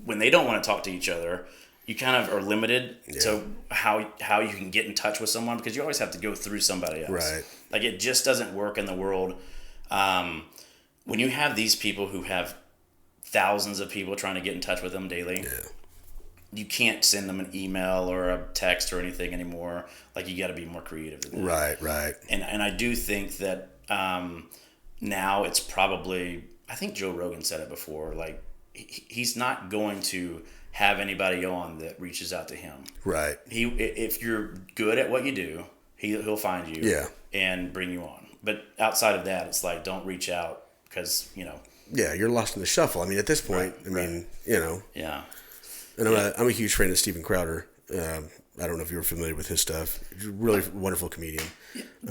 when they don't want to talk to each other, you kind of are limited to how you can get in touch with someone because you always have to go through somebody else. Right. Like it just doesn't work in the world. When you have these people who have thousands of people trying to get in touch with them daily, you can't send them an email or a text or anything anymore. Like you got to be more creative than that. Right. And I do think that now it's probably, I think Joe Rogan said it before, like he's not going to have anybody on that reaches out to him. Right. If you're good at what you do, he'll find you and bring you on. But outside of that, it's like, don't reach out because, Yeah, you're lost in the shuffle. I mean, at this point, Yeah. And I'm a huge fan of Steven Crowder. I don't know if you're familiar with his stuff. He's a really wonderful comedian.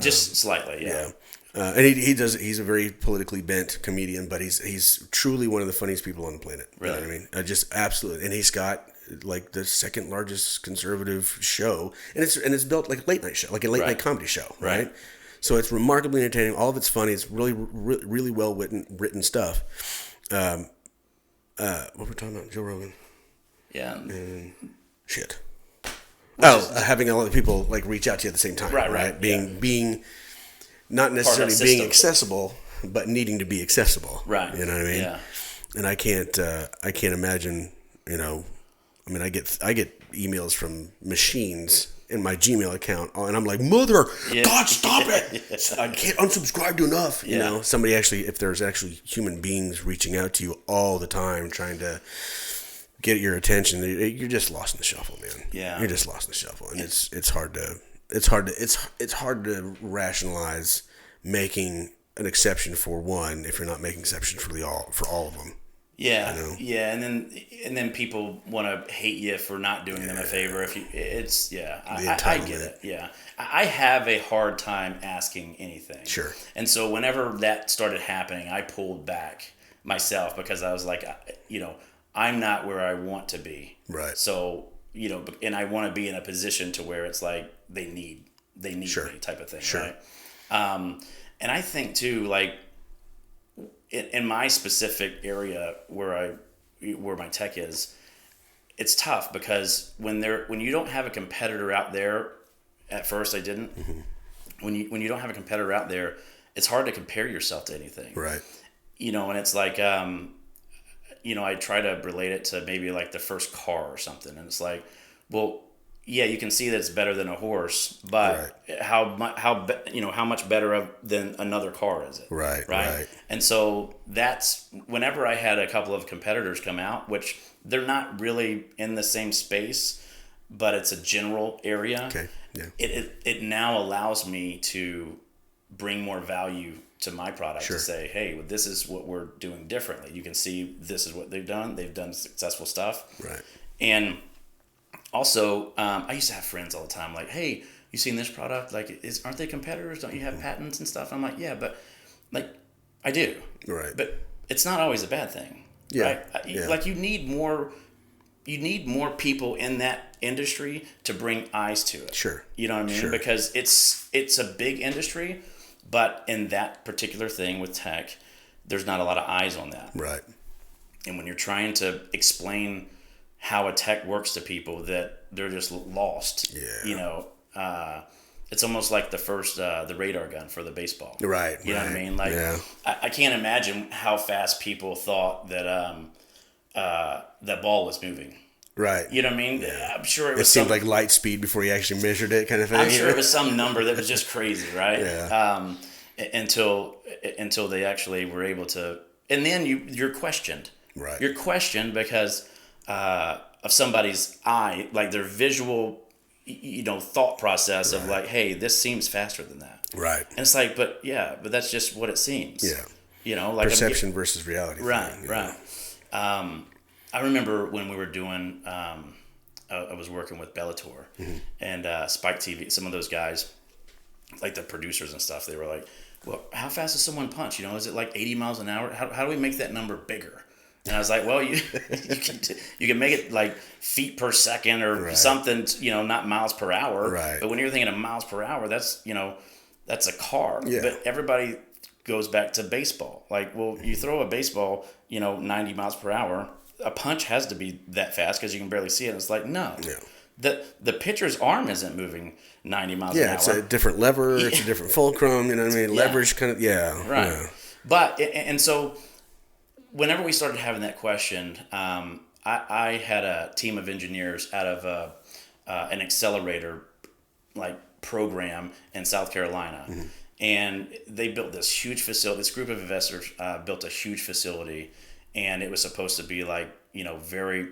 Just slightly, yeah. And he's a very politically bent comedian, but he's truly one of the funniest people on the planet. Really? You know what I mean? Just absolutely. And he's got like the second largest conservative show, and it's built like a late night show, like a late night comedy show, right? So it's remarkably entertaining. All of it's funny. It's really well written stuff. What were we talking about? Joe Rogan. Yeah. Shit. Having a lot of people like reach out to you at the same time, right? Being not necessarily being accessible, but needing to be accessible, right? You know what I mean? Yeah. And I can't imagine. I get emails from machines in my Gmail account, and I'm like, God, stop it! I can't unsubscribe to enough. You know, somebody if there's actually human beings reaching out to you all the time, trying to get your attention, you're just lost in the shuffle, man. Yeah, you're just lost in the shuffle, and it's hard to rationalize making an exception for one if you're not making exceptions for all of them. Yeah, yeah, and then people want to hate you for not doing them a favor. I get it. Yeah, I have a hard time asking anything. Sure. And so whenever that started happening, I pulled back myself because I was like, I'm not where I want to be. Right. So and I want to be in a position to where it's like they need me type of thing. Sure. Right. And I think too, like, in my specific area where my tech is, it's tough because when you don't have a competitor out there, at first I didn't. Mm-hmm. When you don't have a competitor out there, it's hard to compare yourself to anything. Right. And it's like, I try to relate it to maybe like the first car or something, and it's like, well, yeah, you can see that it's better than a horse, but how much better than another car is it? Right. And so that's whenever I had a couple of competitors come out, which they're not really in the same space, but it's a general area. Okay. Yeah. It now allows me to bring more value to my product to say, hey, well, this is what we're doing differently. You can see this is what they've done. They've done successful stuff. Right. And also, I used to have friends all the time like, hey, you seen this product? Like, aren't they competitors? Don't you have patents and stuff? I'm like, yeah, but like, I do. Right. But it's not always a bad thing. Yeah. Right? Yeah. Like, you need more people in that industry to bring eyes to it. Sure. You know what I mean? Sure. Because it's a big industry, but in that particular thing with tech, there's not a lot of eyes on that. Right. And when you're trying to explain how a tech works to people, that they're just lost. Yeah. it's almost like the first the radar gun for the baseball. Right. You know what I mean? Like I can't imagine how fast people thought that that ball was moving. Right. You know what I mean? Yeah. I'm sure it seemed like light speed before you actually measured it, kind of thing. I'm sure it was some number that was just crazy, right? Yeah. Until they actually were able to, and then you're questioned. Right. You're questioned because of somebody's eye, like their visual, thought process of like, hey, this seems faster than that. Right. And it's like, but that's just what it seems. Yeah. Like perception versus reality. Right. Thing, right. I remember when we were doing, I was working with Bellator and Spike TV. Some of those guys, like the producers and stuff, they were like, well, how fast does someone punch? Is it like 80 miles an hour? How do we make that number bigger? And I was like, well, you can make it like feet per second or something, not miles per hour. Right. But when you're thinking of miles per hour, that's a car. Yeah. But everybody goes back to baseball. Like, well, you throw a baseball, 90 miles per hour, a punch has to be that fast because you can barely see it. It's like, no. Yeah. The pitcher's arm isn't moving 90 miles an hour. Yeah, it's a different lever. It's a different fulcrum. You know what I mean? Leverage kind of, Right. Yeah. But, and so whenever we started having that question, I had a team of engineers out of an accelerator like program in South Carolina. Mm-hmm. And they built this huge facility. This group of investors built a huge facility. And it was supposed to be like, very,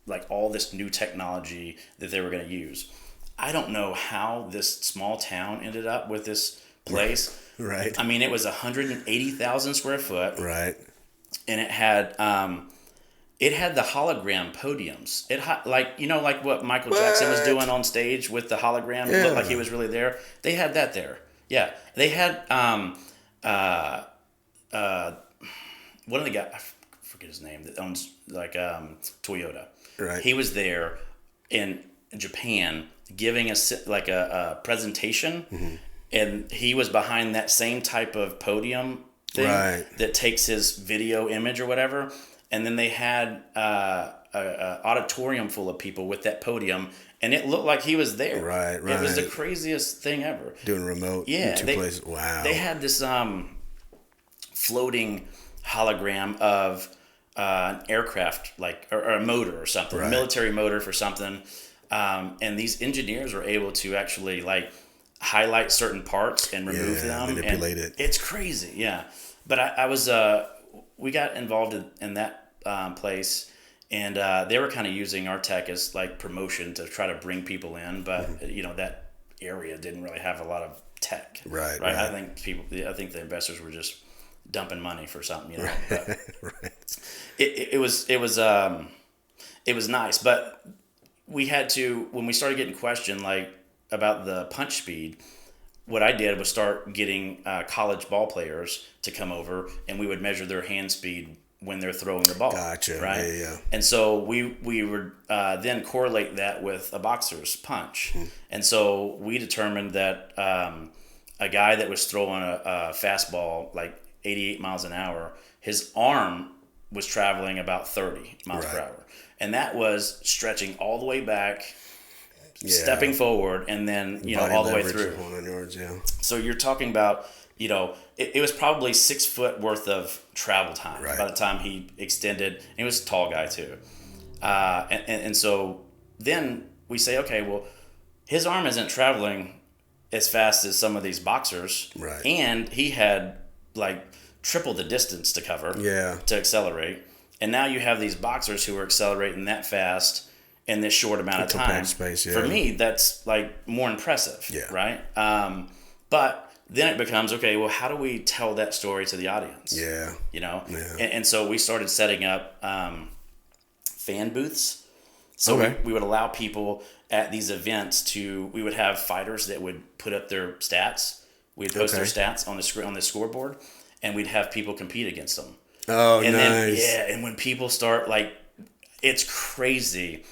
like all this new technology that they were going to use. I don't know how this small town ended up with this place. Right. I mean, it was 180,000 square foot. Right. And it had the hologram podiums. It like what Michael Jackson was doing on stage with the hologram. It looked like he was really there. They had that there. Yeah. They had one of the guys, I forget his name, that owns like Toyota. Right. He was there in Japan giving a presentation, and he was behind that same type of podium thing that takes his video image or whatever. And then they had a auditorium full of people with that podium, and it looked like he was there. Right. It was the craziest thing ever. Doing remote in two places. Wow. They had this floating hologram of an aircraft, like or a motor or something, a military motor for something. And these engineers were able to actually like highlight certain parts and remove them. Manipulate it. It's crazy, yeah. But I was we got involved in that place, and they were kind of using our tech as like promotion to try to bring people in, but that area didn't really have a lot of tech. Right. I think the investors were just dumping money for something, But it was nice, but we had to, when we started getting questioned like about the punch speed, what I did was start getting college ball players to come over, and we would measure their hand speed when they're throwing the ball. Gotcha. Right. Yeah. And so we would then correlate that with a boxer's punch, and so we determined that a guy that was throwing a fastball like 88 miles an hour, his arm was traveling about 30 miles per hour. And that was stretching all the way back, stepping forward, and then, all the way through. Yards, So you're talking about, it was probably 6 foot worth of travel time by the time he extended. And he was a tall guy too. And so then we say, okay, well, his arm isn't traveling as fast as some of these boxers. Right. And he had like triple the distance to cover to accelerate. And now you have these boxers who are accelerating that fast in this short amount of time. Space, For me, that's like more impressive, right? But then it becomes, okay, well, how do we tell that story to the audience? Yeah. And so we started setting up fan booths. So we would allow people at these events we would have fighters that would put up their stats. We'd post their stats on the scoreboard, and we'd have people compete against them. Oh, and nice. Then, and when people start, like, it's crazy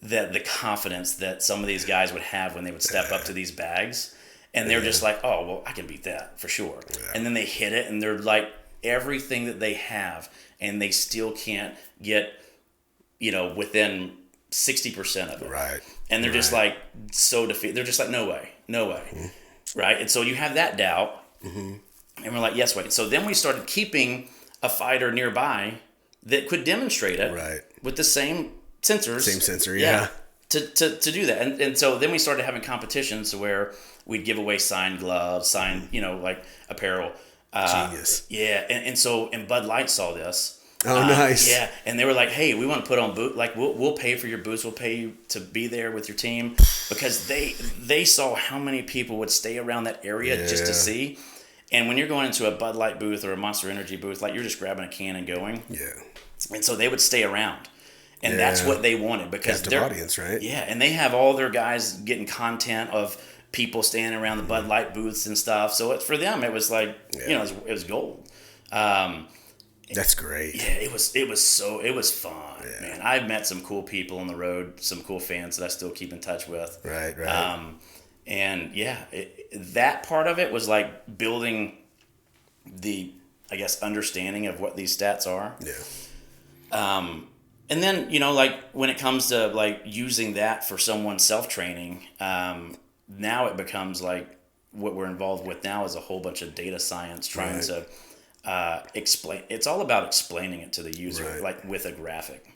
that the confidence that some of these guys would have when they would step up to these bags, and they're just like, oh, well, I can beat that for sure. Yeah. And then they hit it, and they're like everything that they have, and they still can't get, within 60% of it. Right. And they're just like so defeated. They're just like, no way. Mm-hmm. Right. And so you have that doubt. Mm-hmm. And we're like, yes, wait. So then we started keeping a fighter nearby that could demonstrate it with the same sensors. Same sensor, yeah. To do that. And so then we started having competitions where we'd give away signed gloves, signed, like apparel. Genius. Yeah. And Bud Light saw this. Oh, nice. Yeah, and they were like, "Hey, we want to put on boot. Like, we'll pay for your boots. We'll pay you to be there with your team," because they saw how many people would stay around that area just to see. And when you're going into a Bud Light booth or a Monster Energy booth, like you're just grabbing a can and going. Yeah. And so they would stay around, and that's what they wanted because their audience, right? Yeah, and they have all their guys getting content of people standing around the Bud Light booths and stuff. So for them, it was like it was gold. That's great. Yeah, it was fun, man. I've met some cool people on the road, some cool fans that I still keep in touch with. Right. And that part of it was like building the, I guess, understanding of what these stats are. Yeah. And then, like when it comes to like using that for someone's self-training, now it becomes like what we're involved with now is a whole bunch of data science trying to explain. It's all about explaining it to the user, like with a graphic.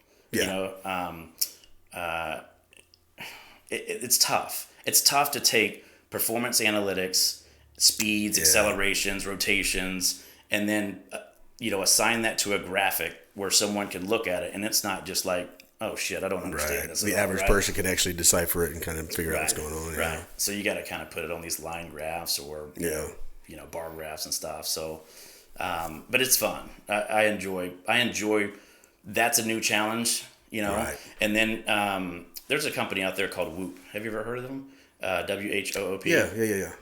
It's tough. It's tough to take performance analytics, speeds, accelerations, rotations, and then assign that to a graphic where someone can look at it, and it's not just like, oh shit, I don't understand this. The average person can actually decipher it and kind of figure out what's going on. Right. So you got to kind of put it on these line graphs or bar graphs and stuff. So. But it's fun. I enjoy. That's a new challenge, Right. And then there's a company out there called Whoop. Have you ever heard of them? WHOOP. Yeah.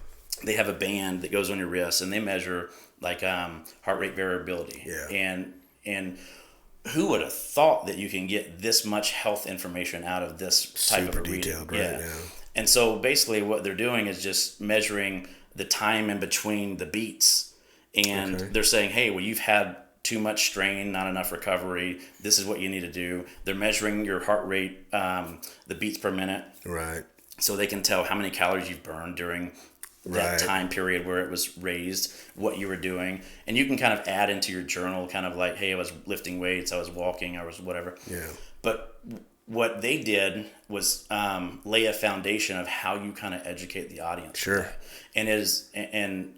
They have a band that goes on your wrist, and they measure like heart rate variability. Yeah. And who would have thought that you can get this much health information out of this type of a reading? Detailed, right? Yeah. And so basically, what they're doing is just measuring the time in between the beats. And they're saying, hey, well, you've had too much strain, not enough recovery. This is what you need to do. They're measuring your heart rate, the beats per minute. Right. So they can tell how many calories you've burned during that time period where it was raised, what you were doing. And you can kind of add into your journal kind of like, hey, I was lifting weights, I was walking, I was whatever. Yeah. But what they did was lay a foundation of how you kind of educate the audience. Sure. And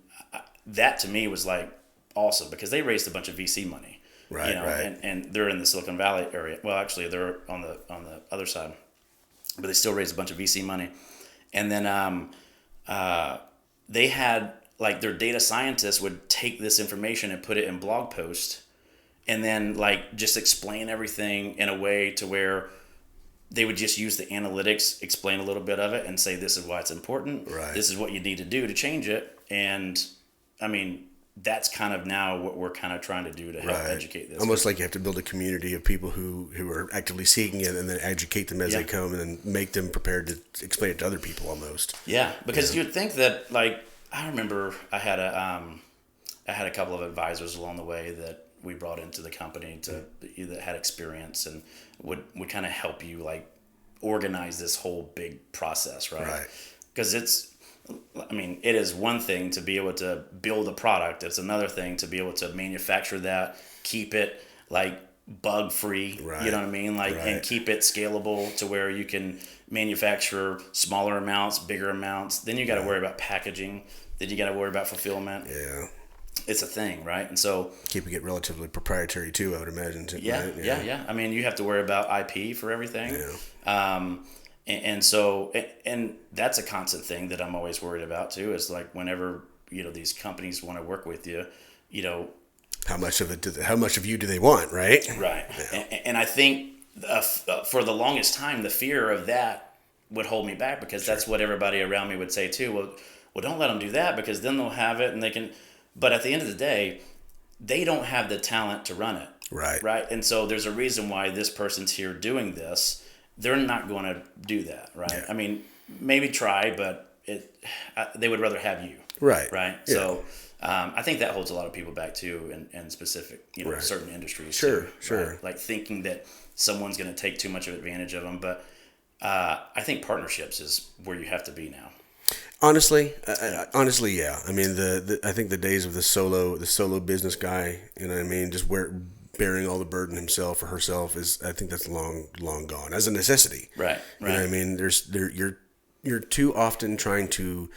that to me was like awesome because they raised a bunch of VC money, right? And they're in the Silicon Valley area. Well, actually, they're on the other side, but they still raised a bunch of VC money. And then they had like their data scientists would take this information and put it in blog posts, and then like just explain everything in a way to where they would just use the analytics, explain a little bit of it, and say this is why it's important. Right. This is what you need to do to change it, and I mean, that's kind of now what we're kind of trying to do to help educate this. Almost like you have to build a community of people who are actively seeking it and then educate them as they come and then make them prepared to explain it to other people almost. Yeah, because you'd think that, like, I remember I had a couple of advisors along the way that we brought into the company that had experience and would kind of help you, like, organize this whole big process, right? Because it is one thing to be able to build a product. It's another thing to be able to manufacture that, keep it like bug free, you know what I mean? Like, and keep it scalable to where you can manufacture smaller amounts, bigger amounts. Then you got to worry about packaging. Then you got to worry about fulfillment. Yeah. It's a thing, right? And so keeping it relatively proprietary too, I would imagine. Too, right? Yeah. I mean, you have to worry about IP for everything. Yeah. And that's a constant thing that I'm always worried about too, is like whenever, these companies want to work with you, how much of you do they want? Right. Right. Yeah. And I think for the longest time, the fear of that would hold me back because that's what everybody around me would say too. Well, don't let them do that because then they'll have it and they can, but at the end of the day, they don't have the talent to run it. Right. Right. And so there's a reason why this person's here doing this. They're not going to do that, right? Yeah. I mean, maybe try, but they would rather have you, right? Yeah. So I think that holds a lot of people back too, in specific, certain industries. Sure. Right? Like thinking that someone's going to take too much of advantage of them. But I think partnerships is where you have to be now. Honestly, honestly, yeah. I mean, I think the days of the solo business guy, you know what I mean, just bearing all the burden himself or herself I think that's long gone as a necessity. Right. You know what I mean? You're too often trying to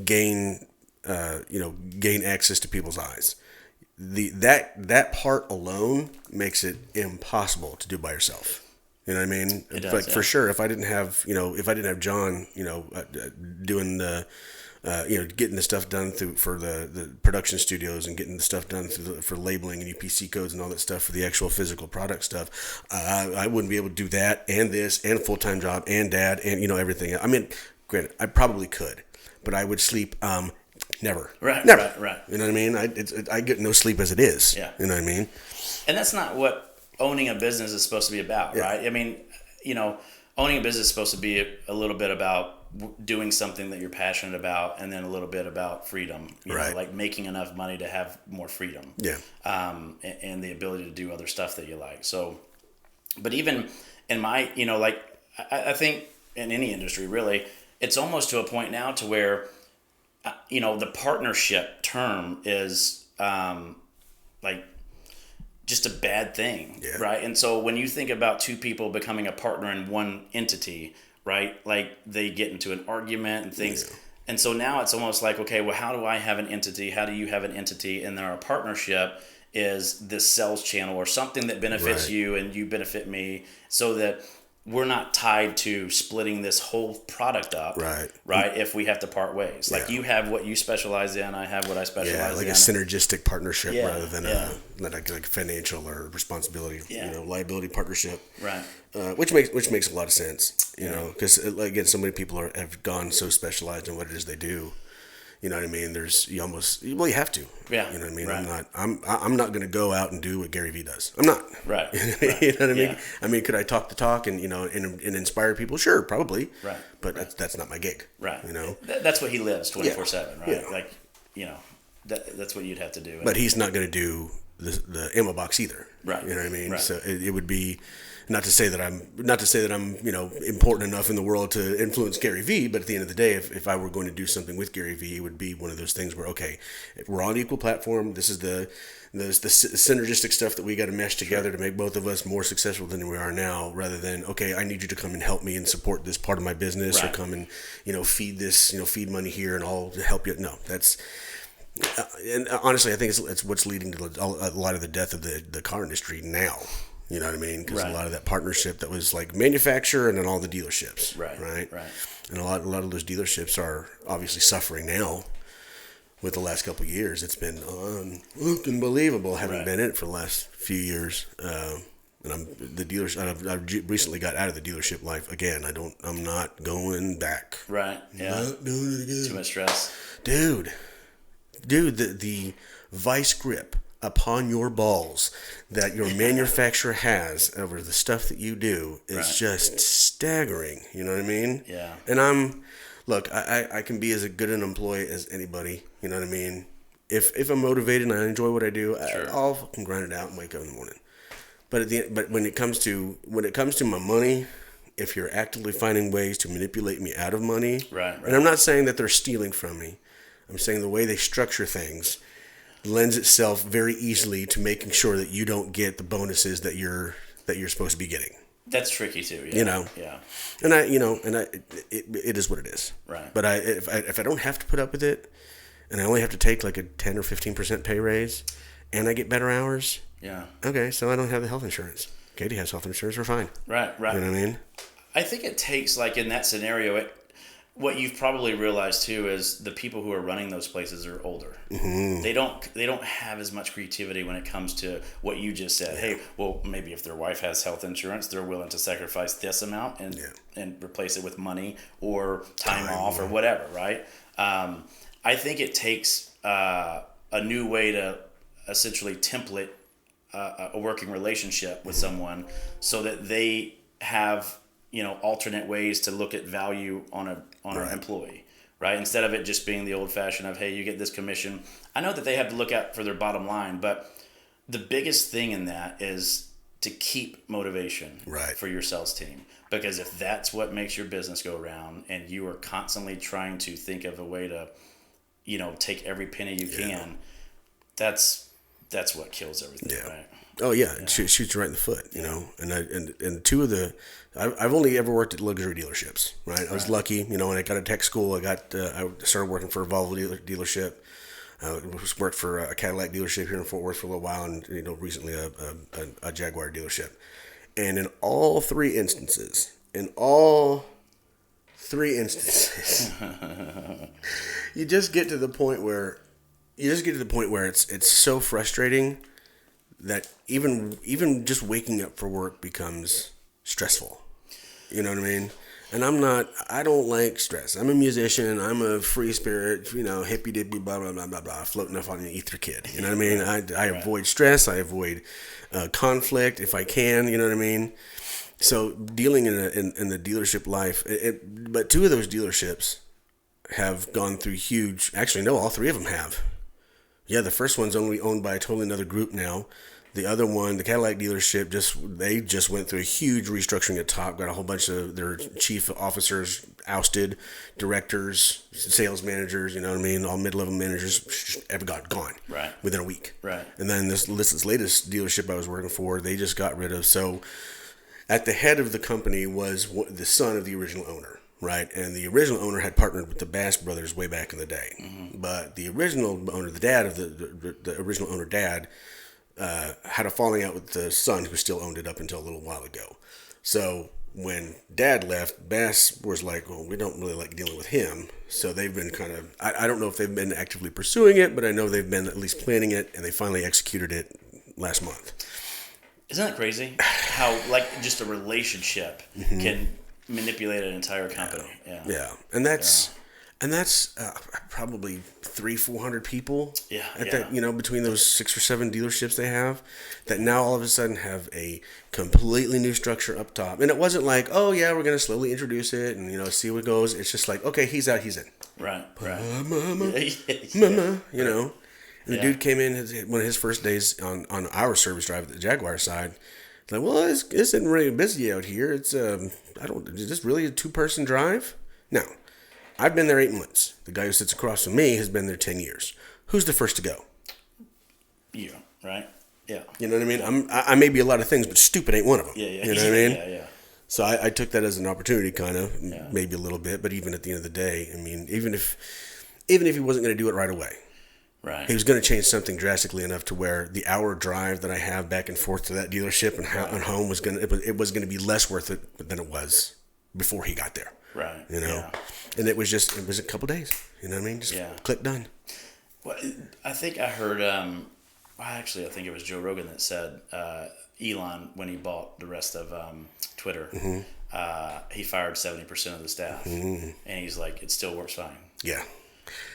gain access to people's eyes. That part alone makes it impossible to do by yourself. You know what I mean? It does, like yeah. for sure, if I didn't have John, doing the, getting the stuff done for the production studios and getting the stuff done for labeling and UPC codes and all that stuff for the actual physical product stuff, I wouldn't be able to do that and this and a full-time job and dad and everything. I mean, granted, I probably could, but I would sleep never. Right. Never. Right. You know what I mean? I get no sleep as it is. Yeah. You know what I mean? And that's not what owning a business is supposed to be about, Yeah. right? I mean, owning a business is supposed to be a little bit about doing something that you're passionate about, and then a little bit about freedom, Right. like making enough money to have more freedom, Yeah. and the ability to do other stuff that you like. So, but even in my, I think in any industry, really, it's almost to a point now to where, the partnership term is like just a bad thing, Yeah. right? And so when you think about two people becoming a partner in one entity, right, like they get into an argument and things. Yeah. And so now it's almost like, okay, well, how do I have an entity? How do you have an entity? And then our partnership is this sales channel or something that benefits Right. you and you benefit me, so that we're not tied to splitting this whole product up, Right. if we have to part ways. Like Yeah. you have what you specialize in, I have what I specialize Yeah, like in. a synergistic partnership Yeah, rather than yeah. like financial or responsibility, Yeah. liability partnership. Right. Which makes a lot of sense, because again, so many people have gone so specialized in what it is they do. You know what I mean? You have to. Yeah. You know what I mean? Right. I'm not going to go out and do what Gary Vee does. I'm not. Right. You know what I mean? Yeah. I mean, could I talk the talk and and inspire people? Sure, probably. Right. But that's not my gig. Right. You know. That's what he lives 24/7, right? Yeah. Like, that's what you'd have to do. But he's not going to do the ammo box either. Right. You know what I mean? Right. So it would be not to say that I'm important enough in the world to influence Gary Vee, but at the end of the day, if I were going to do something with Gary Vee, it would be one of those things where, okay, we're on equal platform. This is the synergistic stuff that we got to mesh together to make both of us more successful than we are now, rather than, okay, I need you to come and help me and support this part of my business, Right. or come and feed this, feed money here and I'll help you. No, that's. And honestly, I think it's what's leading to a lot of the death of the car industry now. You know what I mean? Because Right. a lot of that partnership that was like manufacturer and then all the dealerships. Right. Right. Right. And a lot of those dealerships are obviously suffering now. With the last couple of years, it's been unbelievable. Having Right. been in it for the last few years, and I've recently got out of the dealership life again. I'm not going back. Right. Yeah. Not doing it again. Too much stress. Dude, the vice grip upon your balls that your manufacturer has over the stuff that you do is Right. just staggering. You know what I mean? Yeah. And I can be as good an employee as anybody. You know what I mean? If I'm motivated and I enjoy what I do, Sure. I'll fucking grind it out and wake up in the morning. But when it comes to my money, if you're actively finding ways to manipulate me out of money, Right. and I'm not saying that they're stealing from me, I'm saying the way they structure things lends itself very easily to making sure that you don't get the bonuses that you're supposed to be getting. That's tricky too. Yeah. Yeah. And it is what it is. Right. But if I don't have to put up with it, and I only have to take like a 10 or 15% pay raise, and I get better hours, Yeah. okay, so I don't have the health insurance. Katie has health insurance. We're fine. Right. Right. You know what I mean? I think it takes, like, in that scenario, what you've probably realized too is the people who are running those places are older. Mm-hmm. They don't have as much creativity when it comes to what you just said. Yeah. Hey, well, maybe if their wife has health insurance, they're willing to sacrifice this amount and replace it with money or time off or whatever, right? I think it takes a new way to essentially template a working relationship with someone so that they have alternate ways to look at value on an employee, right? Instead of it just being the old fashioned of, hey, you get this commission. I know that they have to look out for their bottom line, but the biggest thing in that is to keep motivation for your sales team. Because if that's what makes your business go around and you are constantly trying to think of a way to, take every penny you can, that's what kills everything, right? Oh yeah, it shoots you right in the foot, And two of the, I've only ever worked at luxury dealerships, right? I was lucky, when I got to tech school, I started working for a Volvo dealership. Worked for a Cadillac dealership here in Fort Worth for a little while, and recently a Jaguar dealership. And in all three instances, you just get to the point where it's so frustrating that even just waking up for work becomes stressful. You know what I mean? And I don't like stress. I'm a musician. I'm a free spirit, hippy dippy, blah, blah, blah, blah, blah, floating up on the ether kid. You know what I mean? I avoid stress. I avoid conflict if I can, you know what I mean? So dealing in the dealership life, but two of those dealerships have gone through huge, actually, no, all three of them have. Yeah, the first one's only owned by a totally another group now. The other one, the Cadillac dealership, just went through a huge restructuring at top. Got a whole bunch of their chief officers ousted, directors, sales managers, you know what I mean? All mid-level managers, gone within a week. Right. And then this latest dealership I was working for, they just got rid of. So at the head of the company was the son of the original owner. Right, and the original owner had partnered with the Bass brothers way back in the day. Mm-hmm. But the original owner, the dad of the original owner, had a falling out with the son who still owned it up until a little while ago. So when Dad left, Bass was like, well, we don't really like dealing with him. So they've been kind of, I don't know if they've been actively pursuing it, but I know they've been at least planning it, and they finally executed it last month. Isn't that crazy? How just a relationship can manipulate an entire company. Yeah. And that's probably 300-400 people that between those 6 or 7 dealerships they have, that now all of a sudden have a completely new structure up top. And it wasn't like, oh yeah, we're gonna slowly introduce it and see what goes. It's just like, okay, he's out, he's in. Right. Mama. And the dude came in one of his first days on our service drive at the Jaguar side. Like, well, it's isn't really busy out here. It's is this really a 2-person drive? No. I've been there 8 months. The guy who sits across from me has been there 10 years. Who's the first to go? You, right? Yeah. You know what I mean? I may be a lot of things, but stupid ain't one of them. Yeah. You know what I mean? Yeah. So I took that as an opportunity, kind of, maybe a little bit. But even at the end of the day, I mean, even if he wasn't going to do it right away, right, he was going to change something drastically enough to where the hour drive that I have back and forth to that dealership and home was going to be less worth it than it was before he got there. Right. And it was a couple days. You know what I mean? Just click done. Well, I think I heard. I think it was Joe Rogan that said Elon, when he bought the rest of Twitter, he fired 70% of the staff, and he's like, it still works fine. Yeah.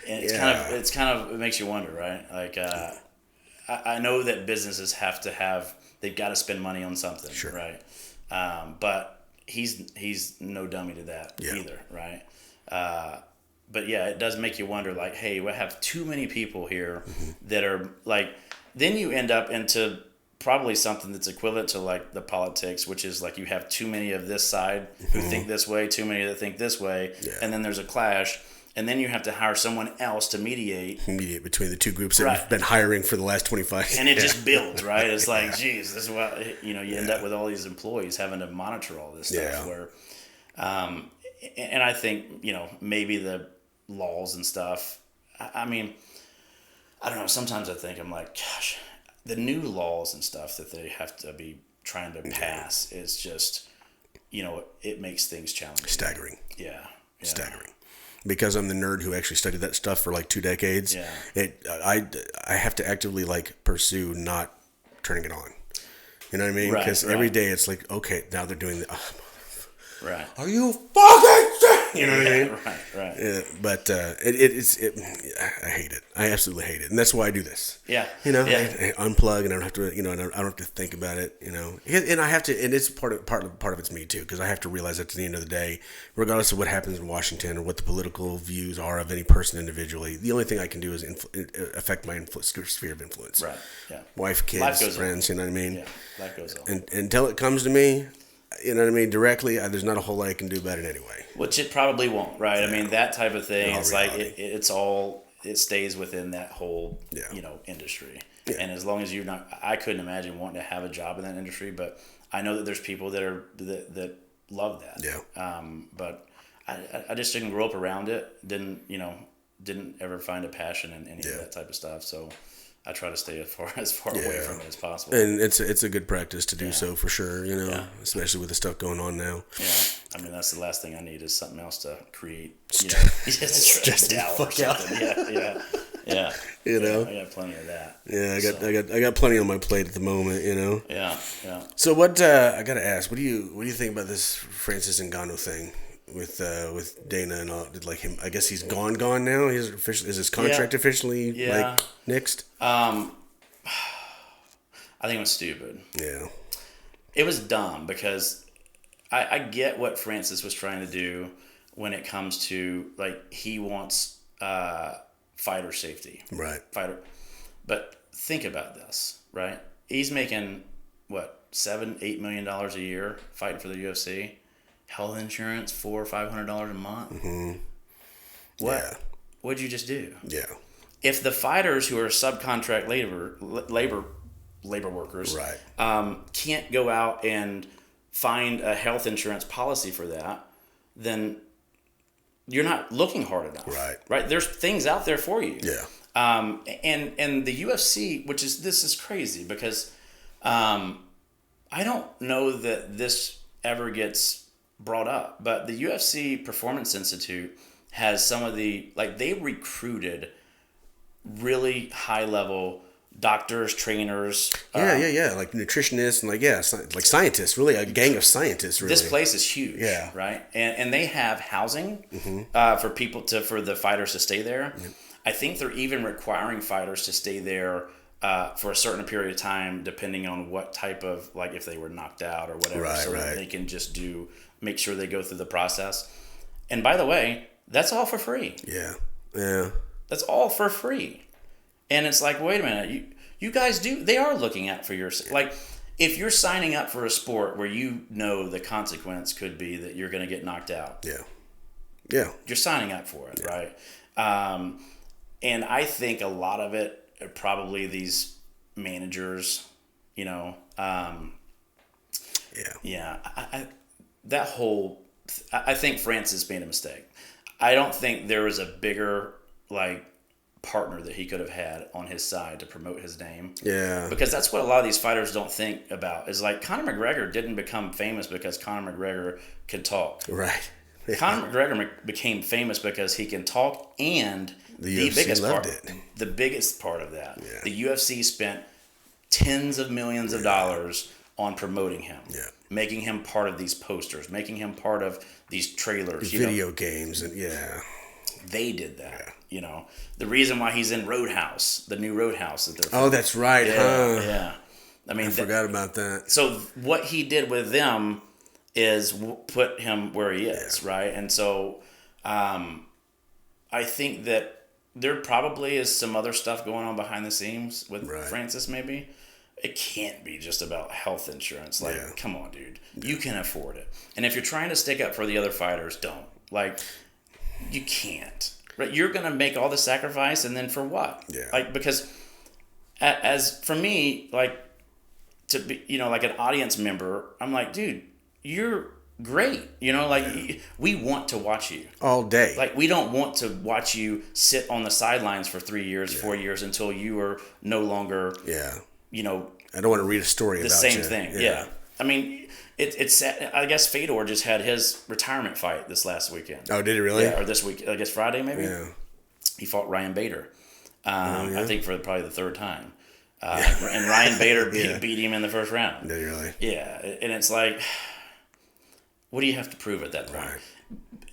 And it's kind of it makes you wonder, right? Like, I know that businesses they've got to spend money on something, sure, right? But he's no dummy to that either, right? But yeah, it does make you wonder, like, hey, we have too many people here that are like, then you end up into probably something that's equivalent to like the politics, which is like you have too many of this side who think this way, too many that think this way, and then there's a clash. And then you have to hire someone else to mediate between the two groups that have been hiring for the last 25 years. And it just builds, right? It's like, geez, this is what, you end up with all these employees having to monitor all this stuff. Where, and I think, maybe the laws and stuff, I mean, I don't know. Sometimes I think I'm like, gosh, the new laws and stuff that they have to be trying to pass is just, it makes things challenging. Staggering. Yeah. Staggering. Because I'm the nerd who actually studied that stuff for like 2 decades, I have to actively like pursue not turning it on. You know what I mean? Because every day it's like, okay, now they're doing the. Right. Are you fucking serious? You know what I mean? Right. Yeah, but I hate it. I absolutely hate it, and that's why I do this. Yeah. You know, Yeah. I unplug, and I don't have to. You know, and I don't have to think about it. You know, and I have to. And it's part of it's me too, because I have to realize that at the end of the day, regardless of what happens in Washington or what the political views are of any person individually, the only thing I can do is affect my sphere of influence. Right. Yeah. Wife, kids, friends. On. You know what I mean? Yeah. Life goes on. And until it comes to me, you know what I mean, directly, there's not a whole lot I can do about it anyway. Which it probably won't, right? Yeah. I mean, that type of thing, it's reality. like it stays within that whole, industry. Yeah. And as long as you're not, I couldn't imagine wanting to have a job in that industry, but I know that there's people that love that. Yeah. But I just didn't grow up around it. Didn't ever find a passion in any of that type of stuff. So I try to stay as far away from it as possible. And it's a good practice to do so for sure, especially with the stuff going on now. Yeah. I mean, that's the last thing I need is something else to create. Just out or something. Yeah. I got plenty of that. Yeah, I got plenty on my plate at the moment, Yeah. So what I gotta ask, what do you think about this Francis Ngannou thing with Dana and all? Like him, I guess he's gone now. Is his contract officially nixed? I think it was stupid. Yeah. It was dumb because I get what Francis was trying to do when it comes to, like, he wants fighter safety. Right. But think about this, right? He's making, what, $7-8 million a year fighting for the UFC? Health insurance, $400 or $500 a month? Mm-hmm. What? Yeah. What'd you just do? Yeah. If the fighters who are subcontract labor workers can't go out and find a health insurance policy for that, then you're not looking hard enough. Right? There's things out there for you. Yeah. And the UFC, this is crazy because I don't know that this ever gets brought up, but the UFC Performance Institute has some of they recruited really high level doctors, trainers. Like nutritionists and like scientists, really a gang of scientists. Really, this place is huge. Yeah, right. And they have housing for people for the fighters to stay there. Mm-hmm. I think they're even requiring fighters to stay there for a certain period of time, depending on what type of, like, if they were knocked out or whatever, that they can just make sure they go through the process. And by the way, that's all for free. Yeah. That's all for free. And it's like, wait a minute, you guys they are looking out for your, like, if you're signing up for a sport where the consequence could be that you're going to get knocked out. Yeah. You're signing up for it, right? And I think a lot of it are probably these managers, I think Francis made a mistake. I don't think there was a bigger, partner that he could have had on his side to promote his name. Yeah. Because that's what a lot of these fighters don't think about. Is like Conor McGregor didn't become famous because Conor McGregor could talk. Right. Yeah. Conor McGregor became famous because he can talk, and the biggest part of that, the UFC spent tens of millions of dollars on promoting him, making him part of these posters, making him part of these trailers, video games, and they did that. The reason why he's in Roadhouse, the new Roadhouse that they're filming. Oh, that's right. Yeah. I mean, I forgot about that. So what he did with them is put him where he is, right? And so I think that there probably is some other stuff going on behind the scenes with Francis, maybe. It can't be just about health insurance. Come on, dude. You can afford it. And if you're trying to stick up for the other fighters, don't. You can't. Right? You're going to make all the sacrifice, and then for what? Yeah. Because as for me, to be, like an audience member, I'm like, dude, you're great. We want to watch you all day. We don't want to watch you sit on the sidelines for 3 years, 4 years until you are no longer. Yeah. I don't want to read a story about the same thing. Yeah. I mean, it's sad. I guess Fedor just had his retirement fight this last weekend. Oh, did he really? Yeah, or this week. I guess Friday maybe. Yeah. He fought Ryan Bader. I think for probably the third time. And Ryan Bader beat him in the first round. Did he really? Yeah, and it's like, what do you have to prove at that point? Right.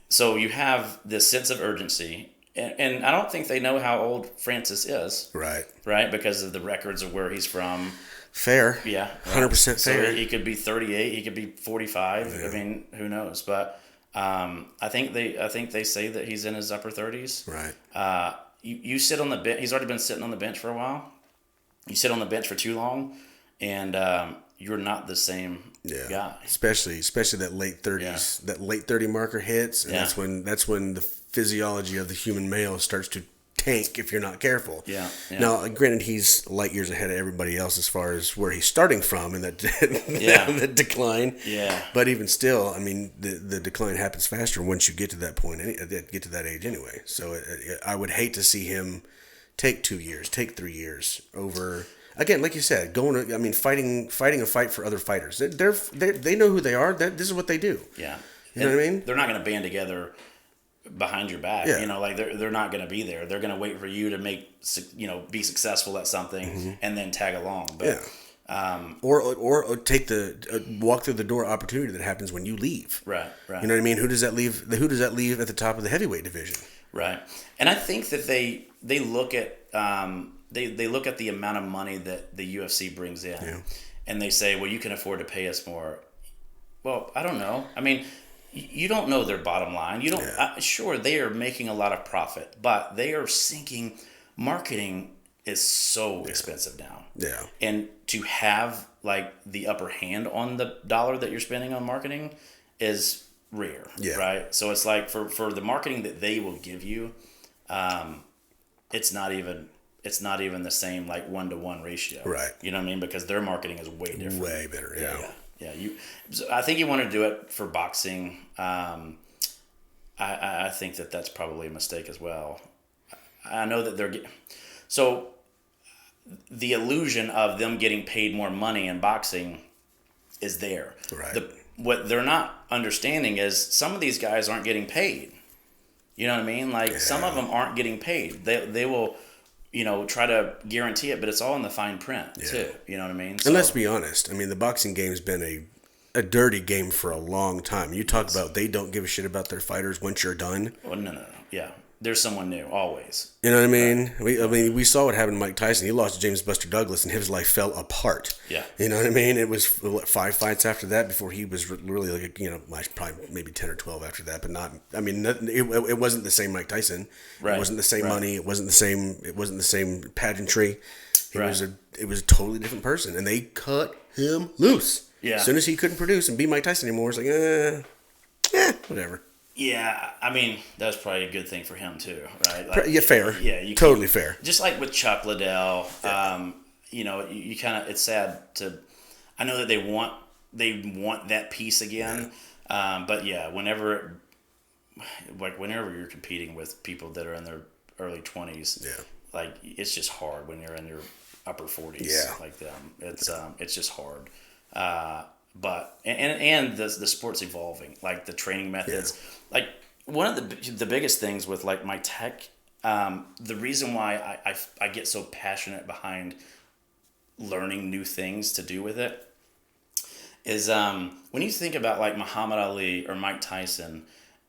So you have this sense of urgency, and I don't think they know how old Francis is. Right, because of the records of where he's from. Fair. Yeah. 100% fair. So he could be 38. He could be 45. Yeah. I mean, who knows? But I think they say that he's in his upper 30s. Right. You sit on the bench. He's already been sitting on the bench for a while. You sit on the bench for too long, and you're not the same guy. Especially that late 30s, that late 30 marker hits, and that's when the physiology of the human male starts to tank if you're not careful. Yeah. Now, granted, he's light years ahead of everybody else as far as where he's starting from and that decline. Yeah. But even still, I mean, the decline happens faster once you get to that point, get to that age anyway. So I would hate to see him take 2 years, take 3 years over. Again, like you said, fighting a fight for other fighters. They know who they are. This is what they do. Yeah. You know what I mean? They're not going to band together behind your back. Yeah. You know, like they're not going to be there. They're going to wait for you to be successful at something and then tag along. But, or take the walk through the door opportunity that happens when you leave. Right. You know what I mean? Who does that leave? Who does that leave at the top of the heavyweight division? Right. And I think that they look at they look at the amount of money that the UFC brings in, and they say, well, you can afford to pay us more. Well, I don't know. I mean, you don't know their bottom line. You don't. Sure, they are making a lot of profit, but they are sinking. Marketing is so expensive now. Yeah. And to have like the upper hand on the dollar that you're spending on marketing is rare. Yeah. Right. So it's like for the marketing that they will give you, it's not even the same like 1-to-1 ratio. Right. You know what I mean? Because their marketing is way different. Way better. Yeah. Yeah. So I think you want to do it for boxing. I think that's probably a mistake as well. I know that so the illusion of them getting paid more money in boxing is there. Right. What they're not understanding is some of these guys aren't getting paid. You know what I mean? Like some of them aren't getting paid. They will, try to guarantee it, but it's all in the fine print too. You know what I mean? So, and let's be honest. I mean, the boxing game's been a dirty game for a long time. You talk about they don't give a shit about their fighters once you're done. Well, no. Yeah. There's someone new, always. You know what I mean? Right. We saw what happened to Mike Tyson. He lost to James Buster Douglas, and his life fell apart. Yeah. You know what I mean? It was 5 fights after that before he was really like, probably maybe 10 or 12 after that, but not. I mean, it wasn't the same Mike Tyson. Right. It wasn't the same money. It wasn't the same pageantry. It was a totally different person, and they cut him loose. Yeah. As soon as he couldn't produce and be Mike Tyson anymore, it's like, whatever. Yeah, I mean, that's probably a good thing for him too, right? Like, fair. Yeah, totally fair. Just like with Chuck Liddell, you kind of, it's sad to, I know that they want that piece again, but yeah, whenever you're competing with people that are in their early 20s, like it's just hard when you're in your upper 40s, like them. It's just hard. But and the sport's evolving, like the training methods. Like one of the biggest things with like my tech, the reason why I get so passionate behind learning new things to do with it is when you think about like Muhammad Ali or Mike Tyson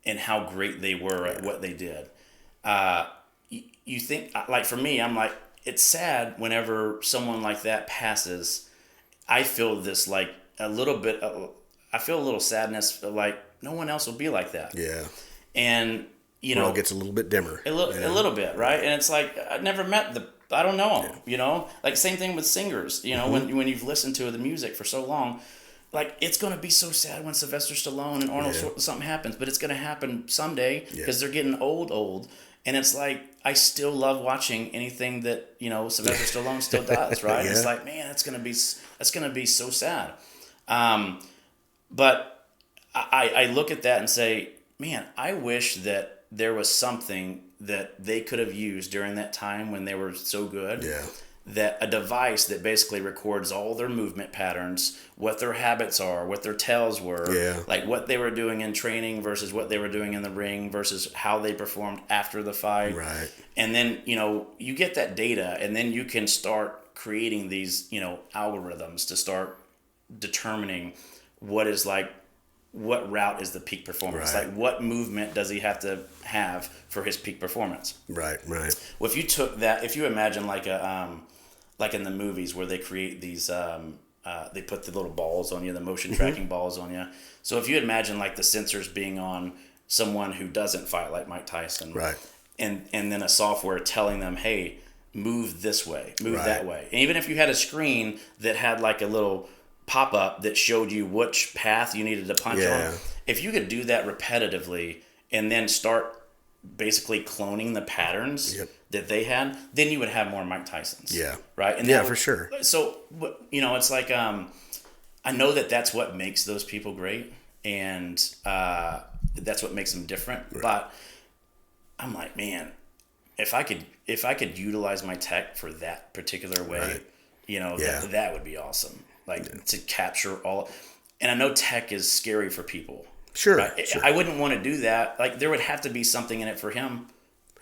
and how great they were at what they did. You think, like for me, I'm like, it's sad whenever someone like that passes. I feel this like a little bit. I feel a little sadness. Like no one else will be like that. Yeah. And it all gets a little bit dimmer. A little bit, right? And it's like I never met I don't know them. Yeah. Like same thing with singers. When you've listened to the music for so long, like it's gonna be so sad when Sylvester Stallone and Arnold something happens, but it's gonna happen someday because they're getting old. And it's like I still love watching anything that Sylvester Stallone still does, right? It's like, man, that's gonna be so sad. But I look at that and say, man, I wish that there was something that they could have used during that time when they were so good. Yeah. That a device that basically records all their movement patterns, what their habits are, what their tells were, like what they were doing in training versus what they were doing in the ring versus how they performed after the fight. Right. And then, you get that data and then you can start creating these, algorithms to start determining what is like what route is the peak performance? Right. Like, what movement does he have to have for his peak performance? Right. Well, if you took that, if you imagine like like in the movies where they create these, they put the little balls on you, the motion tracking balls on you. So if you imagine like the sensors being on someone who doesn't fight like Mike Tyson, Right. and then a software telling them, hey, move this way, move Right. that way. And even if you had a screen that had like a little pop-up that showed you which path you needed to punch on, if you could do that repetitively and then start basically cloning the patterns that they had, then you would have more Mike Tysons. Yeah. Right? And Yeah, for sure. So, it's like, I know that that's what makes those people great, and that's what makes them different. Right. But I'm like, man, if I could utilize my tech for that particular way, that would be awesome. Like to capture all, and I know tech is scary for people. Sure, right? Sure. I wouldn't want to do that. Like there would have to be something in it for him.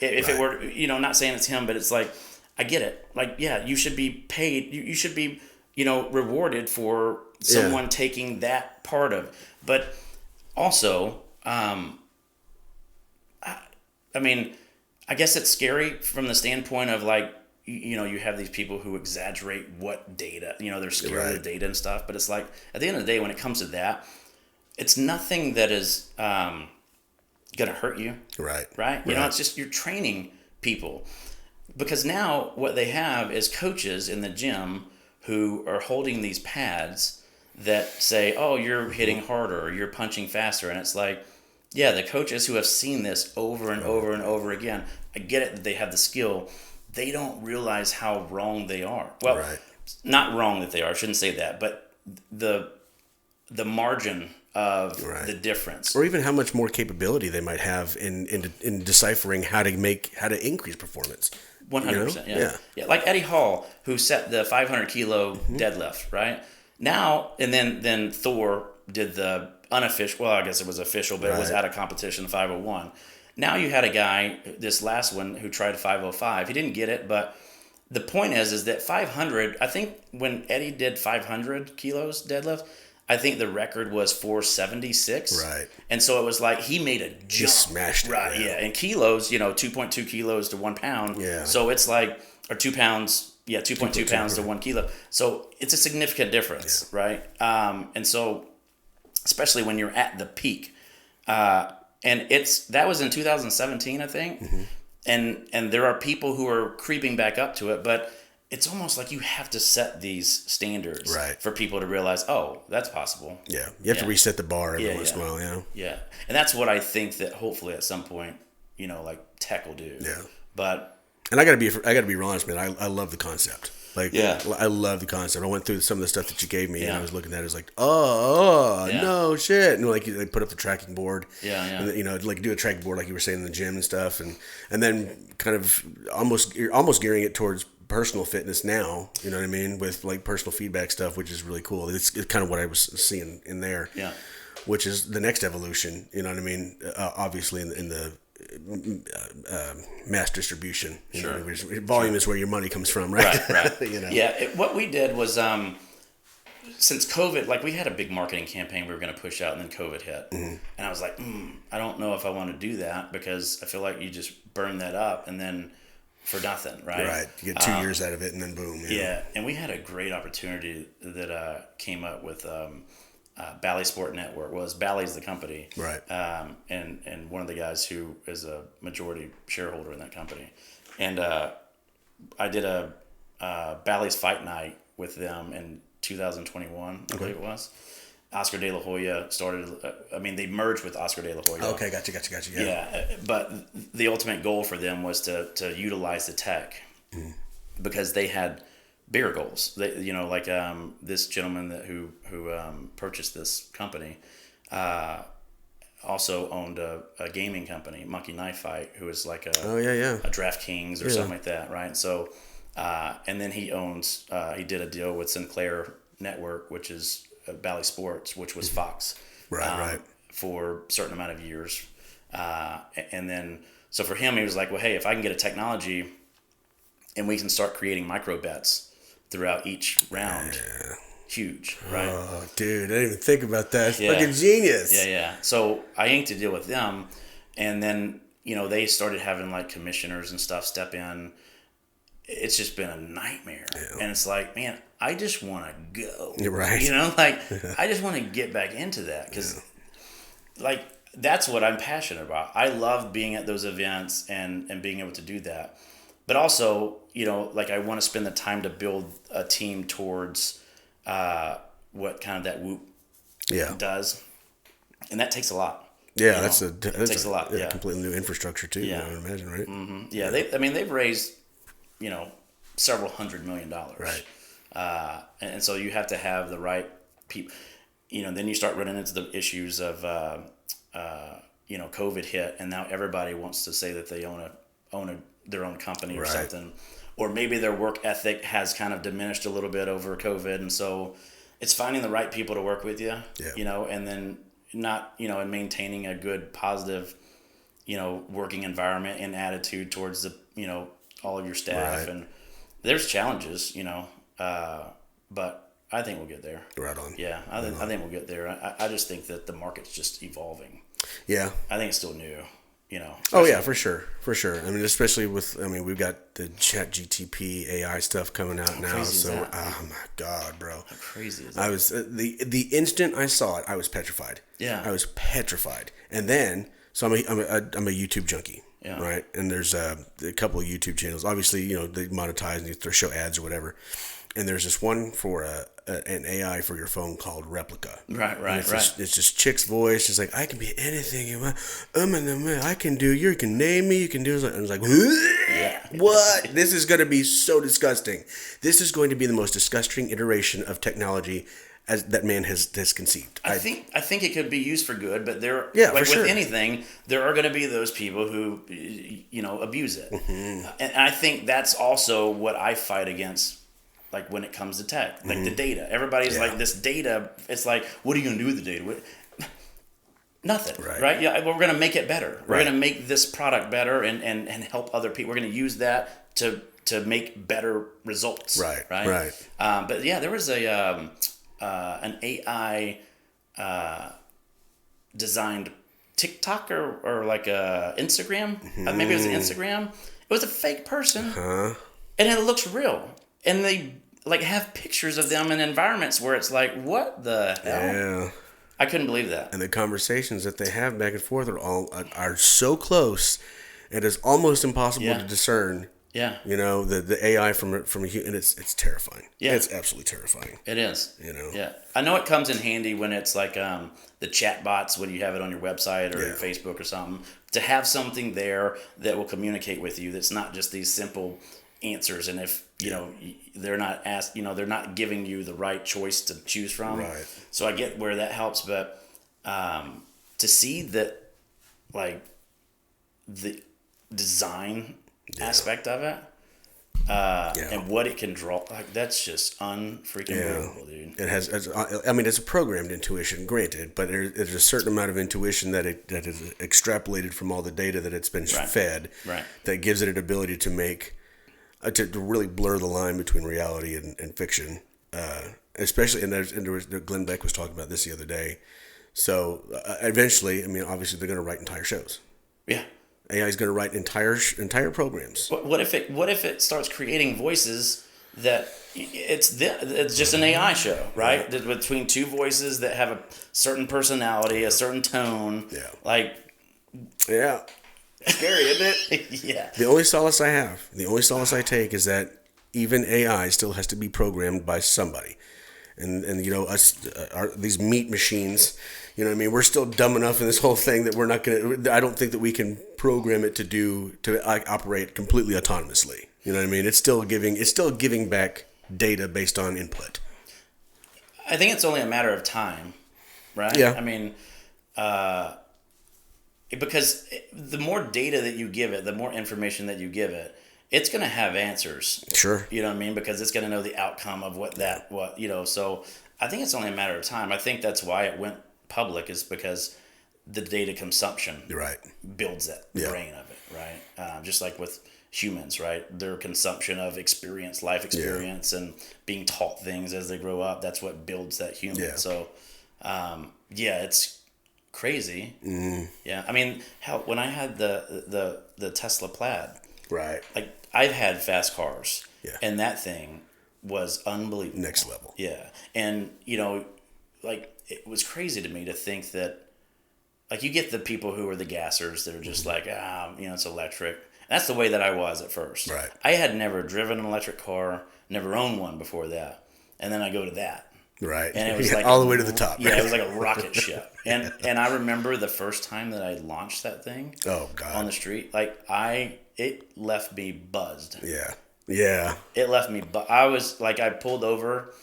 If it were, not saying it's him, but it's like, I get it. Like, yeah, you should be paid. You should be, rewarded for someone taking that part of. But also, I mean, I guess it's scary from the standpoint of like, you have these people who exaggerate what data, they're scared of the data and stuff. But it's like, at the end of the day, when it comes to that, it's nothing that is going to hurt you. Right. Right? It's just you're training people. Because now what they have is coaches in the gym who are holding these pads that say, oh, you're hitting harder or you're punching faster. And it's like, yeah, the coaches who have seen this over and over and over again, I get it that they have the skill. They don't realize how wrong they are. Well, not wrong that they are. I shouldn't say that. But the margin of the difference, or even how much more capability they might have in deciphering how to increase performance. 100%. Yeah. Like Eddie Hall, who set the 500 kilo deadlift, right? Now and then Thor did the unofficial. Well, I guess it was official, but it was out of competition, 501. Now you had a guy, this last one, who tried 505. He didn't get it, but the point is that 500. I think when Eddie did 500 kilos deadlift, I think the record was 476. Right. And so it was like he made a jump. Just smashed it. Right, yeah. And kilos, 2.2 kilos to 1 pound. Yeah. So it's like, or 2 pounds, 2.2 pounds to 1 kilo. So it's a significant difference, right? And so, especially when you're at the peak. And that was in 2017, I think. And there are people who are creeping back up to it, but it's almost like you have to set these standards for people to realize, oh, that's possible. Yeah, you have to reset the bar every once in a while. Yeah, and that's what I think that hopefully at some point, like tech will do. Yeah, and I gotta be real honest, man. I love the concept. Like, I love the concept. I went through some of the stuff that you gave me, and I was looking at it, was like, no shit. And like they put up the tracking board, and like do a tracking board like you were saying in the gym and stuff, and then kind of almost gearing it towards personal fitness now, you know what I mean, with like personal feedback stuff, which is really cool. It's kind of what I was seeing in there, which is the next evolution, you know what I mean, obviously in the mass distribution, volume is where your money comes from, right? What we did was since COVID, like we had a big marketing campaign we were going to push out, and then COVID hit, and I was like, I don't know if I want to do that, because I feel like you just burn that up and then for nothing, right? You get 2 years out of it, and then boom. And we had a great opportunity that came up with Bally Sport Network. Bally's the company, right? And one of the guys who is a majority shareholder in that company, and I did a Bally's Fight Night with them in 2021, I believe it was. Oscar De La Hoya started. They merged with Oscar De La Hoya. Okay, gotcha. Yeah, but the ultimate goal for them was to utilize the tech because they had bigger goals. They, this gentleman who purchased this company also owned a gaming company, Monkey Knife Fight, who is like a DraftKings or something like that, right? So, and then he did a deal with Sinclair Network, which is Bally Sports, which was Fox, for a certain amount of years, and then so for him, he was like, well, hey, if I can get a technology, and we can start creating micro bets throughout each round, huge, right? Oh, dude, I didn't even think about that. It's Yeah. fucking genius. Yeah. So I inked a deal with them, and then they started having like commissioners and stuff step in. It's just been a nightmare, and it's like, man, I just want to go. You're right. Like I just want to get back into that because, like, that's what I'm passionate about. I love being at those events and being able to do that, but also, like I want to spend the time to build a team towards what kind of that Whoop does, and that takes a lot. Yeah, it takes a lot. Yeah, completely new infrastructure too. Yeah, I would imagine, right? Mm-hmm. Yeah, they've raised several $100 million, right? And so you have to have the right people. Then you start running into the issues of COVID hit, and now everybody wants to say that they own their own company or something, or maybe their work ethic has kind of diminished a little bit over COVID, and so it's finding the right people to work with you, and then not, and maintaining a good, positive, working environment and attitude towards the, all of your staff. Right. And there's challenges, but I think we'll get there. Right on. Yeah, I think we'll get there. I just think that the market's just evolving. Yeah. I think it's still new. Oh yeah, for sure. I mean, especially we've got the ChatGTP AI stuff coming out now. So, oh my God, bro, how crazy is that? I was the instant I saw it, I was petrified. Yeah, I was petrified. And then, so I'm a YouTube junkie. Yeah. Right. And there's a couple of YouTube channels. Obviously, they monetize and they show ads or whatever. And there's this one for an AI for your phone called Replica. Right. It's just chick's voice. She's like, I can be anything. I can do. You can name me. You can do. And I was like, what? This is going to be so disgusting. This is going to be the most disgusting iteration of technology as that man has conceived. I think it could be used for good, but with anything, there are going to be those people who abuse it. Mm-hmm. And I think that's also what I fight against. Like when it comes to tech, like the data, everybody's like, this data, it's like, what are you going to do with the data? Nothing, right? Yeah, we're going to make it better. We're going to make this product better and help other people. We're going to use that to make better results. Right. But yeah, there was an AI designed TikTok or like a Instagram. Maybe it was an Instagram. It was a fake person, and it looks real. And they like have pictures of them in environments where it's like, what the hell? Yeah. I couldn't believe that. And the conversations that they have back and forth are so close, it is almost impossible to discern. Yeah. The AI from a human, and it's terrifying. Yeah. It's absolutely terrifying. It is. Yeah. I know it comes in handy when it's like the chat bots, when you have it on your website or your Facebook or something, to have something there that will communicate with you that's not just these simple answers, and if they're not asked, they're not giving you the right choice to choose from. Right. So I get where that helps, but to see that, like, the design aspect of it and what it can draw, like, that's just unfreaking believable, dude. It has, I mean, it's a programmed intuition, granted, but there's a certain amount of intuition that is extrapolated from all the data that it's been fed, that gives it an ability to make. To really blur the line between reality and fiction, especially, and there was Glenn Beck was talking about this the other day. So eventually, I mean, obviously, they're going to write entire shows. Yeah, AI is going to write entire programs. What if it starts creating voices that it's just an AI show, right? Between two voices that have a certain personality, a certain tone, Yeah. Scary, isn't it? Yeah. The only solace I take is that even AI still has to be programmed by somebody. And us, these meat machines, what I mean? We're still dumb enough in this whole thing that we're not going to, I don't think that we can program it to operate completely autonomously. You know what I mean? It's still giving back data based on input. I think it's only a matter of time, right? Yeah. I mean, because the more data that you give it, the more information that you give it, it's going to have answers. Sure. You know what I mean? Because it's going to know the outcome of so I think it's only a matter of time. I think that's why it went public, is because the data consumption builds that brain of it, right? Just like with humans, right? Their consumption of experience, life experience, and being taught things as they grow up. That's what builds that human. Yeah. So, it's crazy. Yeah, I mean, when I had the Tesla Plaid, Right. like I've had fast cars, Yeah. and that thing was unbelievable. Next level. Yeah, and like it was crazy to me to think that, like, you get the people who are the gassers that are just like, it's electric. And that's the way that I was at first. Right. I had never driven an electric car, never owned one before that, and then I go to that. Right. And it was like all the way to the top. Yeah, it was like a rocket ship. And I remember the first time that I launched that thing. Oh God. On the street, like it left me buzzed. Yeah. Yeah. It left me. I was like, I pulled over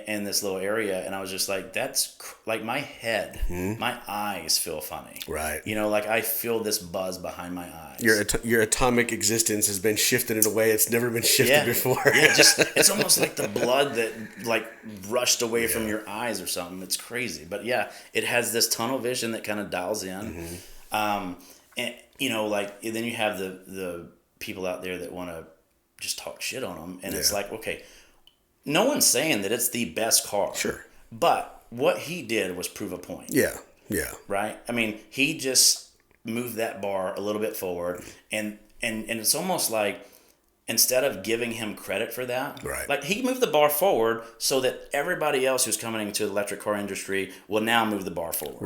in this little area, and I was just like, that's like my head, my eyes feel funny. Right. Like I feel this buzz behind my eyes. Your atomic existence has been shifted in a way it's never been shifted before. Yeah, it's almost like the blood that like rushed away from your eyes or something. It's crazy, but yeah, it has this tunnel vision that kind of dials in. And like then you have the people out there that want to just talk shit on them, and it's like, okay, no one's saying that it's the best car. Sure. But what he did was prove a point. Yeah. Yeah. Right? I mean, he just moved that bar a little bit forward, and it's almost like, instead of giving him credit for that, right, like he moved the bar forward so that everybody else who's coming into the electric car industry will now move the bar forward.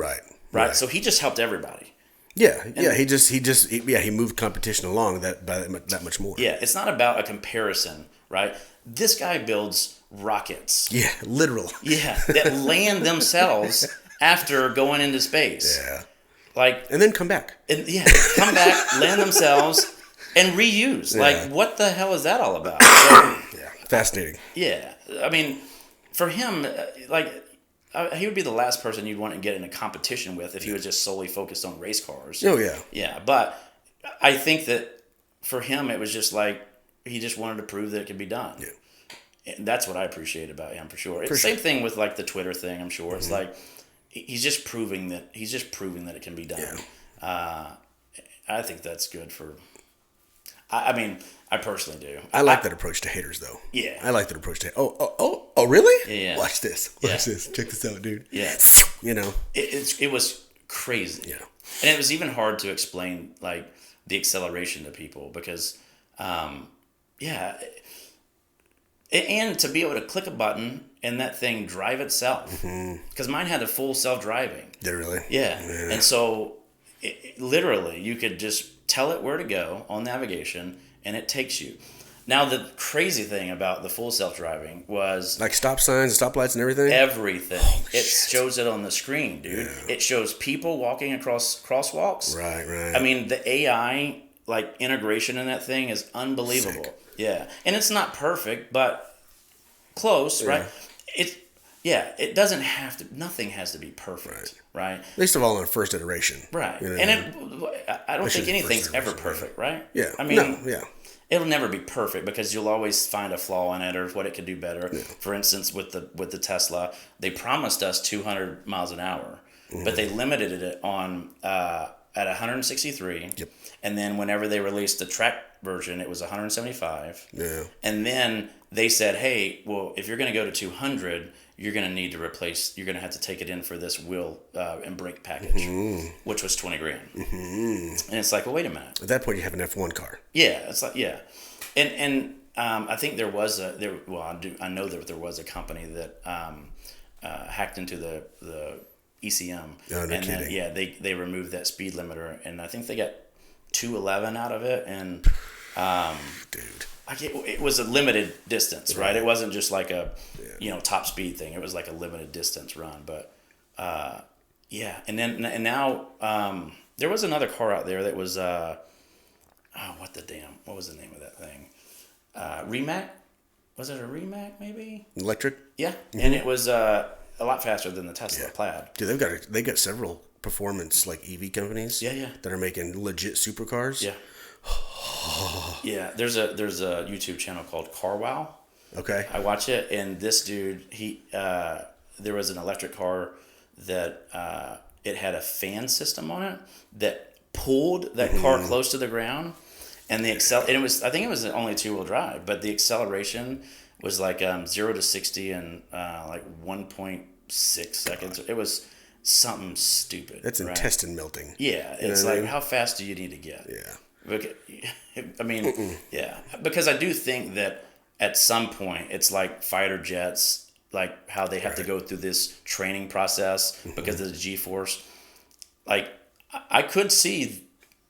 Right. So he just helped everybody. Yeah, he moved competition along that much more. Yeah, it's not about a comparison, right? This guy builds rockets. Yeah, literal. Yeah, that land themselves after going into space. Yeah. Like, and then come back. Come back, land themselves, and reuse. Yeah. Like, what the hell is that all about? Yeah, fascinating. Yeah, I mean, for him, he would be the last person you'd want to get in a competition with if he was just solely focused on race cars. Oh, yeah. Yeah, but I think that for him, it was just like, he just wanted to prove that it could be done. Yeah. And that's what I appreciate about him, for sure. It's the same thing with like the Twitter thing, I'm sure. It's like, he's just proving that it can be done. Yeah. I think that's good for, I mean, I personally do. I like that approach to haters, though. Yeah. I like that approach to, oh, really? Yeah. Watch this. Watch this. Check this out, dude. Yeah. It was crazy. Yeah. And it was even hard to explain, like, the acceleration to people because, and to be able to click a button and that thing drive itself. Because mine had a full self-driving. Did it really? Yeah. And so, literally, you could just tell it where to go on navigation, and it takes you. Now, the crazy thing about the full self-driving was... like stop signs, stoplights, and everything? Everything. It shows it on the screen, dude. Yeah. It shows people walking across crosswalks. Right. I mean, the AI... like integration in that thing is unbelievable. Sick. Yeah, and it's not perfect, but close, right? It doesn't have to. Nothing has to be perfect, right? Least of all in the first iteration, right? I don't think anything's ever perfect, right? Yeah, I mean, it'll never be perfect because you'll always find a flaw in it or what it could do better. Yeah. For instance, with the Tesla, they promised us 200 miles an hour, but they limited it on at 163. Yep. And then whenever they released the track version, it was 175. Yeah. And then they said, hey, well, if you're going to go to 200, you're going to need to replace, you're going to have to take it in for this wheel and brake package, which was $20,000. And it's like, well, wait a minute. At that point, you have an F1 car. Yeah. It's like, yeah. And I think there was I know that there was a company that hacked into the ECM. Oh, no kidding. Then, they removed that speed limiter, and I think they got 211 out of it, and dude, like it was a limited distance, right? It wasn't just like a top speed thing. It was like a limited distance run, but and now there was another car out there that was what was the name of that thing? Rimac? Was it a Rimac maybe? Electric? Yeah, and it was a lot faster than the Tesla Plaid. Dude, they got several performance like EV companies. That are making legit supercars. Yeah. Yeah. There's a YouTube channel called Car Wow. Okay. I watch it, and this dude, there was an electric car that it had a fan system on it that pulled that car close to the ground, And the I think it was only 2-wheel drive, but the acceleration was like 0 to 60 in like 1.6 seconds. It was something stupid. That's right? intestine melting. Yeah, it's like, how fast do you need to get? Yeah. I mean, yeah, because I do think that at some point it's like fighter jets, like how they have to go through this training process because of the G-force. Like, I could see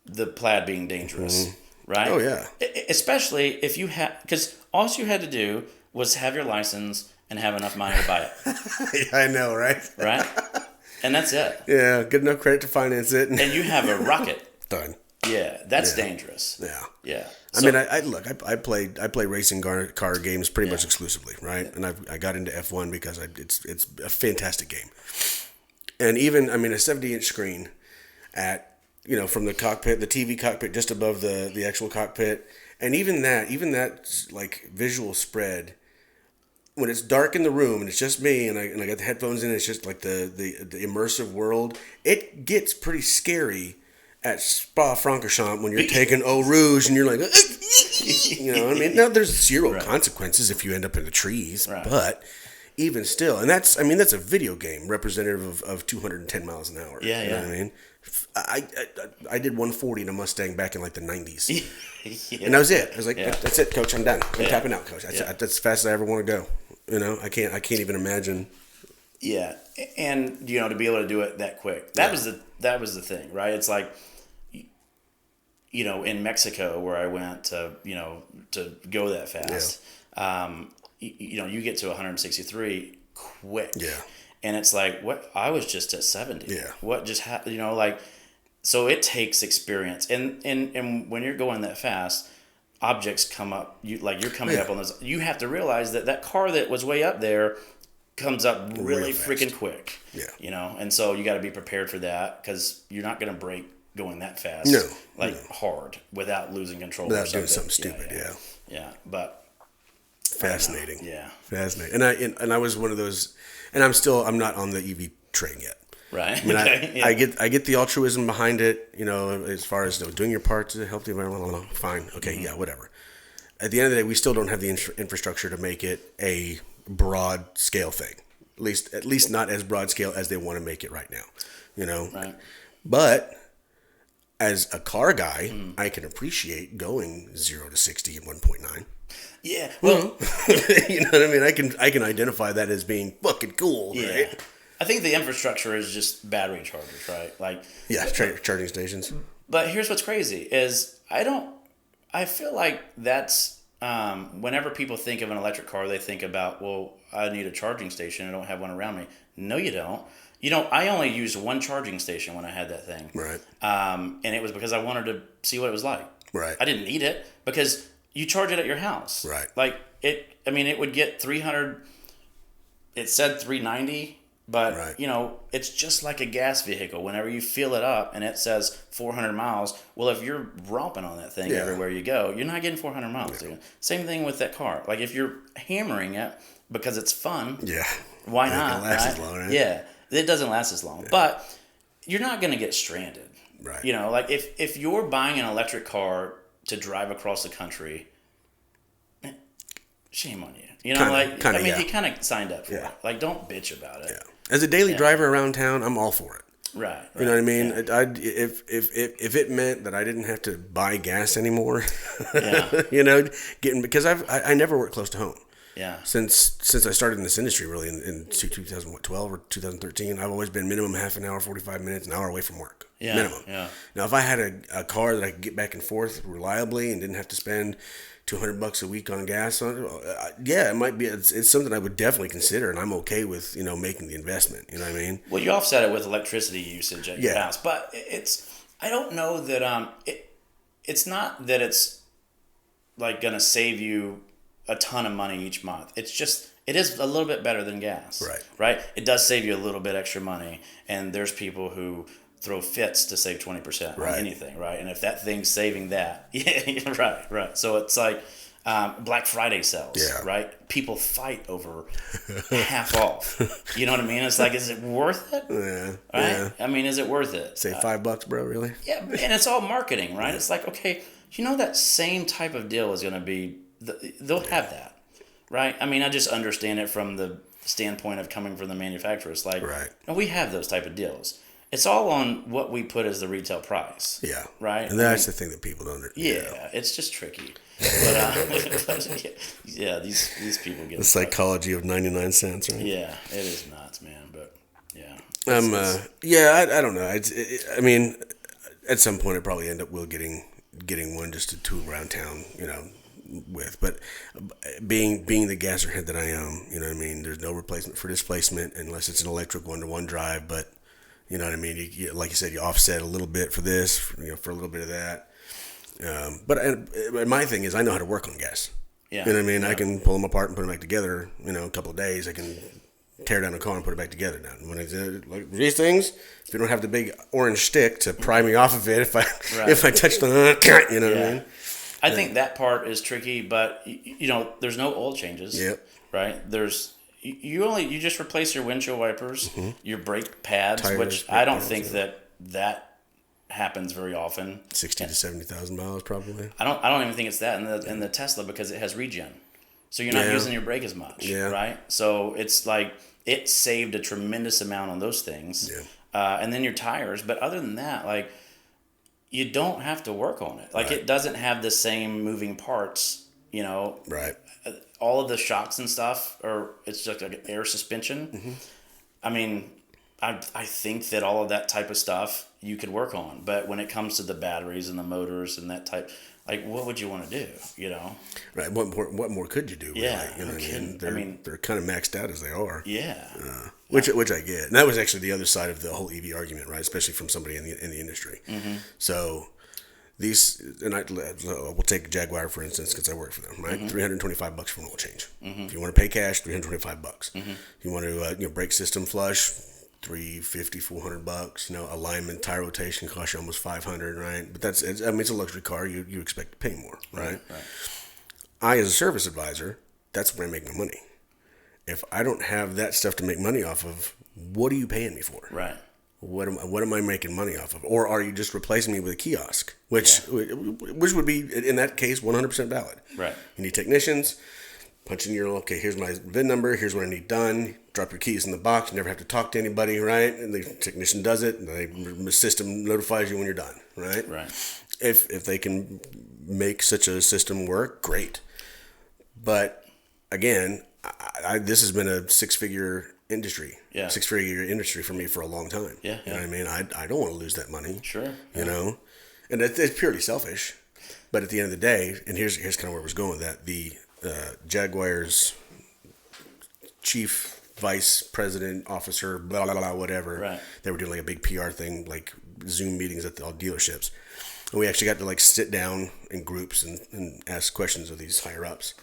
the Plaid being dangerous, right? Oh, yeah. Especially if you had, because all you had to do was have your license and have enough money to buy it. Yeah, I know, right? Right? And that's it. Yeah, good enough credit to finance it. And you have a rocket. Done. Yeah, that's dangerous. Yeah. Yeah. I mean, I play racing car games pretty much exclusively, right? And I got into F1 because it's a fantastic game. And even, I mean, a 70-inch screen at, from the cockpit, the TV cockpit just above the actual cockpit, and even that like visual spread, when it's dark in the room and it's just me and I got the headphones in, it's just like the immersive world. It gets pretty scary at Spa-Francorchamps when you're taking Eau Rouge and you're like, I mean, now there's zero consequences if you end up in the trees, but even still, and that's a video game representative of 210 miles an hour. Yeah, you know what I mean? I did 140 in a Mustang back in like the 90s. And that was it. I was like, that's it, coach, I'm done. I'm tapping out, coach. That's as fast as I ever want to go. I can't even imagine. Yeah. And, to be able to do it that quick. That was the thing, right? It's like, in Mexico where I went to go that fast, you get to 163 quick. Yeah. And it's like, what? I was just at 70. Yeah. What just happened? So it takes experience. And when you're going that fast, objects come up. You're coming up on those. You have to realize that car that was way up there comes up really freaking quick. Yeah. And so you got to be prepared for that because you're not going to brake going that fast. Hard without losing control. Without doing something stupid. Yeah. But fascinating. Yeah. Fascinating. And I was one of those, and I'm not on the EV train yet. Right. I mean, I get the altruism behind it, as far as doing your part to help the environment. Fine. Okay. Yeah, whatever. At the end of the day, we still don't have the infrastructure to make it a broad scale thing. At least not as broad scale as they want to make it right now. Right. But as a car guy, I can appreciate going 0 to 60 in 1.9. Yeah. Well, you know what I mean? I can identify that as being fucking cool, right? I think the infrastructure is just battery chargers, right? Charging stations. But here's what's crazy is I feel like that's whenever people think of an electric car, they think about, well, I need a charging station. I don't have one around me. No, you don't. I only used one charging station when I had that thing. Right. And it was because I wanted to see what it was like. Right. I didn't need it because you charge it at your house. Right. It would get 300, it said 390, but, it's just like a gas vehicle. Whenever you fill it up and it says 400 miles, well, if you're romping on that thing everywhere you go, you're not getting 400 miles. Yeah. Same thing with that car. Like, if you're hammering it because it's fun, why not? It lasts as long, right? Yeah. It doesn't last as long, but you're not going to get stranded. Right. If you're buying an electric car to drive across the country, shame on you. You kind of signed up for it. Like, don't bitch about it. Yeah. As a daily driver around town, I'm all for it. Right. You know what I mean? Yeah. If it meant that I didn't have to buy gas anymore, because I never worked close to home. Yeah. Since I started in this industry, really in 2012 or 2013, I've always been minimum half an hour, 45 minutes, an hour away from work. Yeah. Minimum. Yeah. Now, if I had a car that I could get back and forth reliably and didn't have to spend $200 a week on gas, it might be. It's something I would definitely consider, and I'm okay with making the investment. You know what I mean? Well, you offset it with electricity usage at your house, but I don't know that it's not that it's like gonna save you a ton of money each month. It is a little bit better than gas. Right. It does save you a little bit extra money, and there's people who throw fits to save 20% on anything, right? And if that thing's saving that, right. So it's like Black Friday sales, right? People fight over half off. You know what I mean? It's like, is it worth it? Yeah. Right? Yeah. I mean, is it worth it? Say $5, bro, really? Yeah, and it's all marketing, right? It's like, okay, that same type of deal is going to be, they'll have that, right? I mean, I just understand it from the standpoint of coming from the manufacturer. It's like, right. No, we have those type of deals. It's all on what we put as the retail price. Yeah. Right? And that's the thing that people don't understand. Yeah, it's just tricky. But, yeah, these people get the psychology of 99 cents, right? Yeah, it is nuts, man. But, yeah. I don't know. I mean, at some point, I probably end up getting one just to tool around town, with. But being the gasser head that I am, you know what I mean? There's no replacement for displacement unless it's an electric 1-to-1 drive. But, you know what I mean? You, like you said, you offset a little bit for this, for a little bit of that. But my thing is I know how to work on gas. Yeah. You know what I mean? Yeah. I can pull them apart and put them back together, a couple of days. I can tear down a car and put it back together now. When like these things, if you don't have the big orange stick to pry me off of it, if I touch the, you know what I mean? I think that part is tricky, but there's no oil changes. Yep. Right? You just replace your windshield wipers, your brake pads, Tires, which brake I don't pads, think that happens very often. 60 to 70,000 miles probably. I don't even think it's that in the Tesla because it has regen, so you're not using your brake as much. Yeah. Right? So it's like it saved a tremendous amount on those things. Yeah. And then your tires, but other than that, like, you don't have to work on it. Like, right. It doesn't have the same moving parts, Right. All of the shocks and stuff, it's just like air suspension. Mm-hmm. I mean, I think that all of that type of stuff you could work on. But when it comes to the batteries and the motors and that type, like, what would you want to do, Right. What more could you do? Really? Yeah. You know what I mean? They're kind of maxed out as they are. Yeah. Which I get. And that was actually the other side of the whole EV argument, right? Especially from somebody in the industry. Mm-hmm. So these, and we'll take Jaguar for instance, because I work for them, right? $325 for an oil change. Mm-hmm. If you want to pay cash, $325. Mm-hmm. If you want to, brake system flush, $350, $400. Alignment, tire rotation costs you almost $500, right? But it's a luxury car. You expect to pay more, right? Right. I, as a service advisor, that's where I make my money. If I don't have that stuff to make money off of, what are you paying me for? Right. What am I making money off of? Or are you just replacing me with a kiosk, which would be, in that case, 100% valid. Right. You need technicians, punch in okay, here's my VIN number, here's what I need done, drop your keys in the box, you never have to talk to anybody, right? And the technician does it, and the system notifies you when you're done, right? Right. If they can make such a system work, great. But again, this has been a six-figure industry. Yeah. Six-figure industry for me for a long time. Yeah. You know what I mean? I don't want to lose that money. Sure. And it's purely selfish. But at the end of the day, and here's kind of where I was going with that, the Jaguar's chief vice president officer, blah, blah, blah, whatever. Right. They were doing like a big PR thing, like Zoom meetings at all dealerships. And we actually got to sit down in groups and ask questions of these higher ups.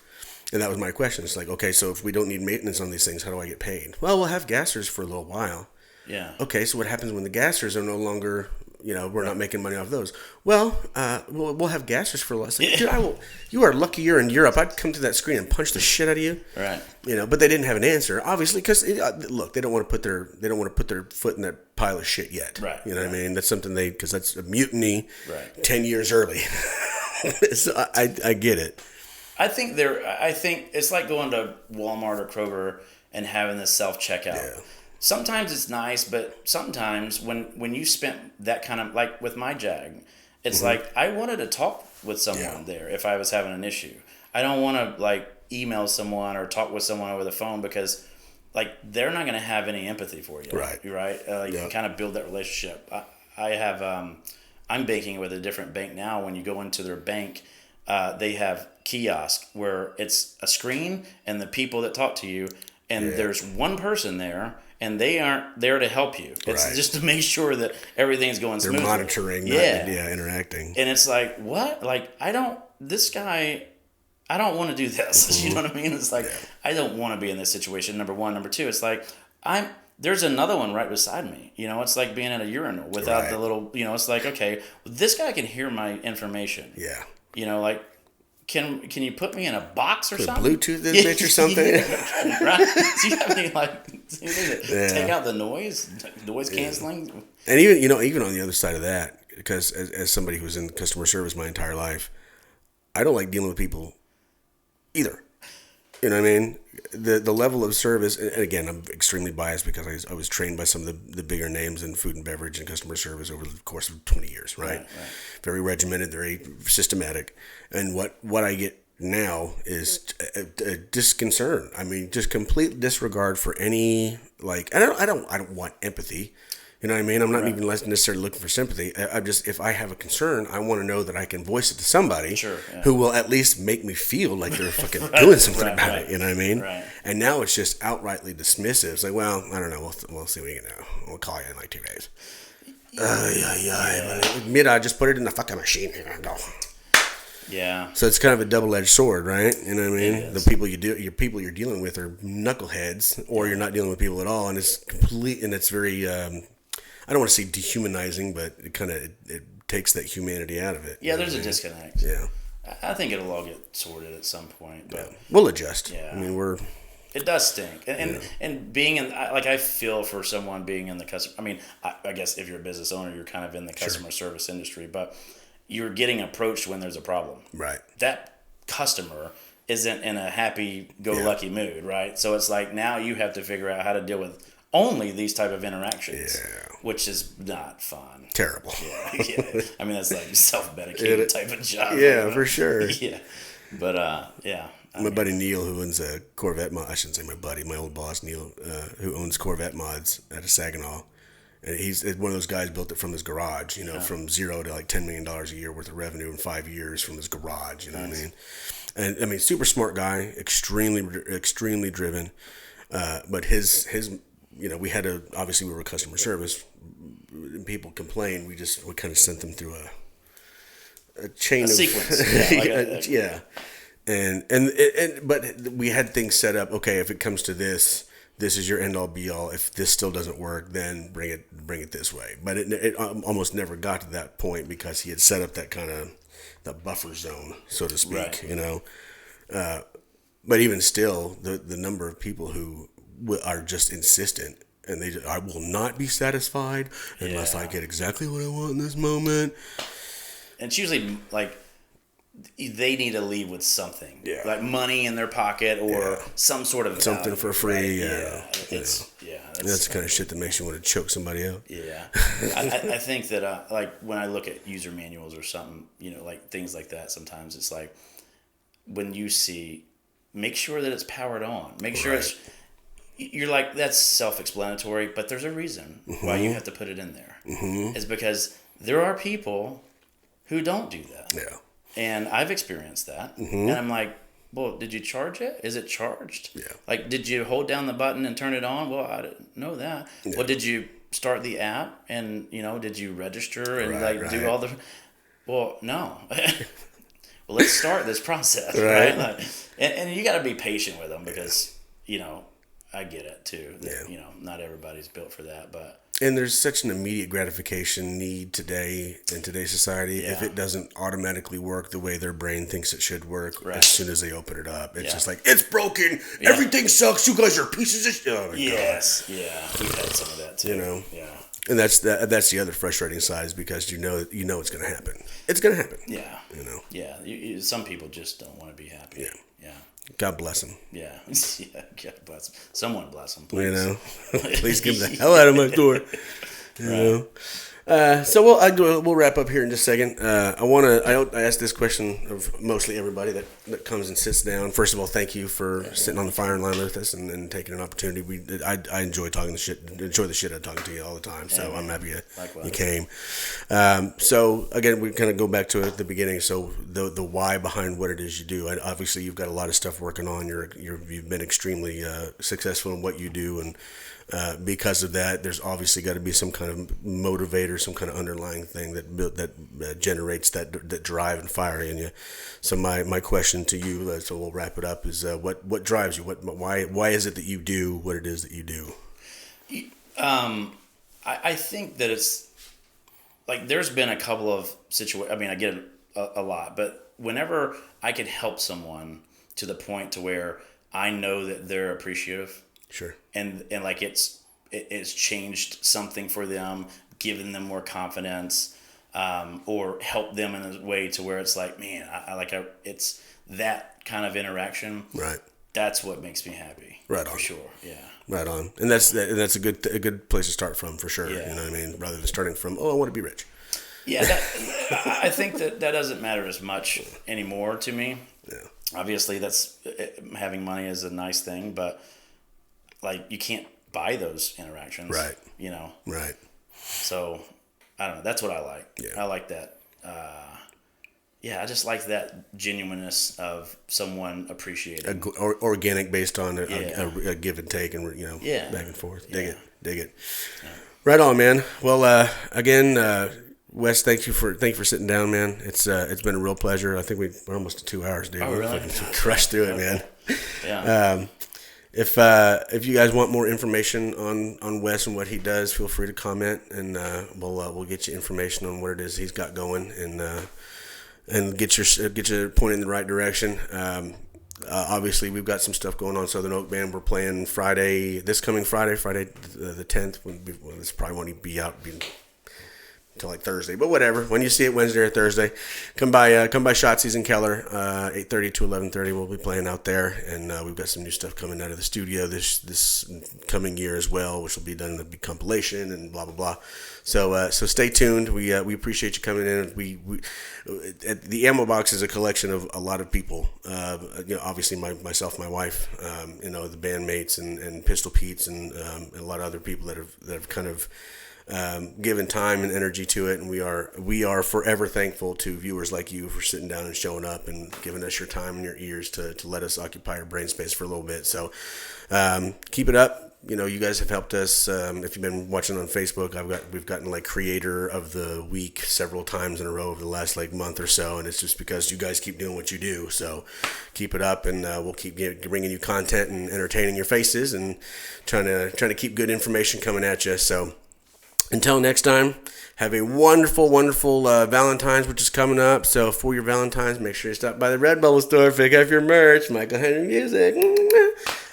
And that was my question. It's like, okay, so if we don't need maintenance on these things, how do I get paid? Well, we'll have gassers for a little while. Yeah. Okay, so what happens when the gassers are no longer, we're not making money off those? Well, we'll have gassers for less. Like, dude, you are lucky you're in Europe. I'd come to that screen and punch the shit out of you. Right. But they didn't have an answer, obviously, because look, they don't want to put their foot in that pile of shit yet. Right. You know what I mean? That's something because that's a mutiny. Right. 10 years early. So I get it. I think it's like going to Walmart or Kroger and having this self-checkout. Yeah. Sometimes it's nice, but sometimes when you spent that kind of, like with my Jag, it's like I wanted to talk with someone there if I was having an issue. I don't want to email someone or talk with someone over the phone because they're not going to have any empathy for you. Right. Right. You kind of build that relationship. I have I'm banking with a different bank now. When you go into their bank, they have kiosk where it's a screen and the people that talk to you, and there's one person there, and they aren't there to help you. It's just to make sure that everything's going smoothly. They're monitoring, not interacting. And it's like, what? I don't want to do this. You know what I mean? It's like, I don't want to be in this situation, number one. Number two, it's like, there's another one right beside me. It's like being at a urinal without the little, it's like, okay, this guy can hear my information. Yeah. Can you put me in a box or something? Bluetooth this bitch or something? Right? Do you have any take out the noise canceling? And even on the other side of that, because as somebody who was in customer service my entire life, I don't like dealing with people either. You know what I mean? The level of service, and again, I'm extremely biased because I was trained by some of the bigger names in food and beverage and customer service over the course of 20 years, right? Very regimented, very systematic. And what I get now is a disconcern. I mean, just complete disregard for any, like, I don't want empathy. You know what I mean? I'm not even necessarily looking for sympathy. I'm just, if I have a concern, I want to know that I can voice it to somebody who will at least make me feel like they're fucking doing something about it. You know what I mean? Right. And now it's just outrightly dismissive. It's like, well, I don't know. We'll see what you can do. We'll call you in like 2 days. Admit I just put it in the fucking machine. Here I go. Yeah. So it's kind of a double-edged sword, right? You know what I mean? The people you're dealing with are knuckleheads, or you're not dealing with people at all, and it's complete, and it's very. I don't want to say dehumanizing, but it takes that humanity out of it. Yeah, there's a disconnect. Yeah. I think it'll all get sorted at some point, but we'll adjust. Yeah. I mean, it does stink, and being in, like, I feel for someone being in the customer. I mean, I guess if you're a business owner, you're kind of in the customer service industry, but you're getting approached when there's a problem. Right. That customer isn't in a happy-go-lucky mood, right? So it's like now you have to figure out how to deal with only these type of interactions, which is not fun. Terrible. Yeah. I mean, that's like self-medicated type of job. Yeah, for sure. Yeah. But, yeah. My buddy Neil, who owns a Corvette mod, I shouldn't say my buddy, my old boss Neil, who owns Corvette mods out of Saginaw. And he's one of those guys built it from his garage, from zero to like $10 million a year worth of revenue in 5 years from his garage, you know what I mean? And I mean, super smart guy, extremely driven. But his we had obviously we were customer service. And people complained. We kind of sent them through a chain of sequence. But we had things set up. Okay, if it comes to this is your end all be all. If this still doesn't work, then bring it this way. But it almost never got to that point because he had set up that kind of the buffer zone, so to speak. But even still, the number of people who are just insistent, and I will not be satisfied unless I get exactly what I want in this moment. And it's usually like they need to leave with something, like money in their pocket or some sort of something value, for free. Right? That's the kind of shit that makes you want to choke somebody out. Yeah, I think that like when I look at user manuals or something, like things like that, sometimes it's like when you see, make sure that it's powered on, make sure it's. You're like, that's self-explanatory, but there's a reason why you have to put it in there. It's because there are people who don't do that. Yeah. And I've experienced that. And I'm like, well, did you charge it? Is it charged? Yeah. Like, did you hold down the button and turn it on? Well, I didn't know that. Yeah. Well, did you start the app and, did you register and do all the... Well, no. Well, let's start this process, right? Like, and you got to be patient with them because, I get it too. That, not everybody's built for that, but. And there's such an immediate gratification need today in today's society. Yeah. If it doesn't automatically work the way their brain thinks it should work, as soon as they open it up, it's just like, it's broken. Yeah. Everything sucks. You guys are pieces of shit. Oh my yes. God. Yeah. We've had some of that too. Yeah. And that's the other frustrating side is because you know it's going to happen. It's going to happen. Yeah. Yeah. Some people just don't want to be happy. Yeah. Yeah. God bless them. Yeah. God bless them. Someone bless them, please. Please give them the hell out of my door. You know. So we'll wrap up here in just a second. I ask this question of mostly everybody that comes and sits down. First of all, thank you for sitting on the firing line with us and taking an opportunity. I enjoy enjoy the shit out of talking to you all the time. So I'm happy you came. So again, we kind of go back to it at the beginning. So the why behind what it is you do. Obviously, you've got a lot of stuff working on. You've been extremely successful in what you do, and because of that, there's obviously got to be some kind of motivator, some kind of underlying thing that generates that drive and fire in you. So my question to you, so we'll wrap it up, is what drives you? Why is it that you do what it is that you do? I think that it's like there's been a couple of situations. I mean, I get it a lot, but whenever I can help someone to the point to where I know that they're appreciative. Sure. And like it's changed something for them, given them more confidence. or help them in a way to where it's like, man, it's that kind of interaction. Right. That's what makes me happy. Right on. For sure. Yeah. Right on. And that's a good place to start from, for sure. Yeah. You know what I mean? Rather than starting from, I want to be rich. Yeah. I think that doesn't matter as much anymore to me. Yeah. Obviously, having money is a nice thing, but like you can't buy those interactions. Right. You know. Right. So I don't know. That's what I like. Yeah. I like that. I just like that genuineness of someone appreciating. Organic, based on a give and take, and back and forth. Dig it. Yeah. Right on, man. Well, again, Wes, thank you for sitting down, man. It's been a real pleasure. I think we're almost to 2 hours, dude. Oh, really? Crushed through it, man. Yeah. If you guys want more information on Wes and what he does, feel free to comment, and we'll get you information on what it is he's got going, and get you pointed in the right direction. Obviously, we've got some stuff going on Southern Oak Band. We're playing this coming Friday the 10th. This probably won't even be out until like Thursday, but whatever. When you see it, Wednesday or Thursday, come by Shotzi's in Keller, 8:30 to 11:30. We'll be playing out there, and we've got some new stuff coming out of the studio this coming year as well, which will be done in a big compilation and blah blah blah. So stay tuned. We appreciate you coming in. The Ammo Box is a collection of a lot of people. Obviously myself, my wife, the bandmates and Pistol Pete's and a lot of other people that have kind of given time and energy to it, and we are forever thankful to viewers like you for sitting down and showing up and giving us your time and your ears to let us occupy your brain space for a little bit. So keep it up. You guys have helped us. If you've been watching on Facebook, we've gotten like Creator of the Week several times in a row over the last like month or so, and it's just because you guys keep doing what you do. So keep it up, and we'll keep bringing you content and entertaining your faces and trying to keep good information coming at you. So until next time, have a wonderful, wonderful Valentine's, which is coming up. So for your Valentine's, make sure you stop by the Redbubble store, pick up your merch, Michael Henry Music. You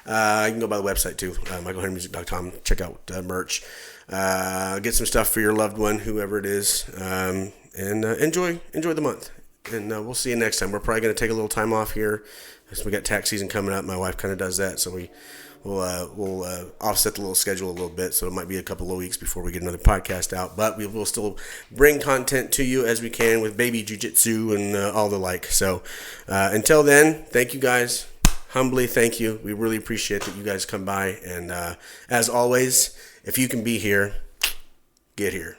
can go by the website too, michaelhenrymusic.com. Check out merch. Get some stuff for your loved one, whoever it is, and enjoy the month. And we'll see you next time. We're probably going to take a little time off here, because we got tax season coming up. My wife kind of does that, so we'll offset the little schedule a little bit, so it might be a couple of weeks before we get another podcast out, but we will still bring content to you as we can with baby jiu-jitsu and all the like. So until then, thank you guys. Humbly thank you. We really appreciate that you guys come by, and as always, if you can be here, get here.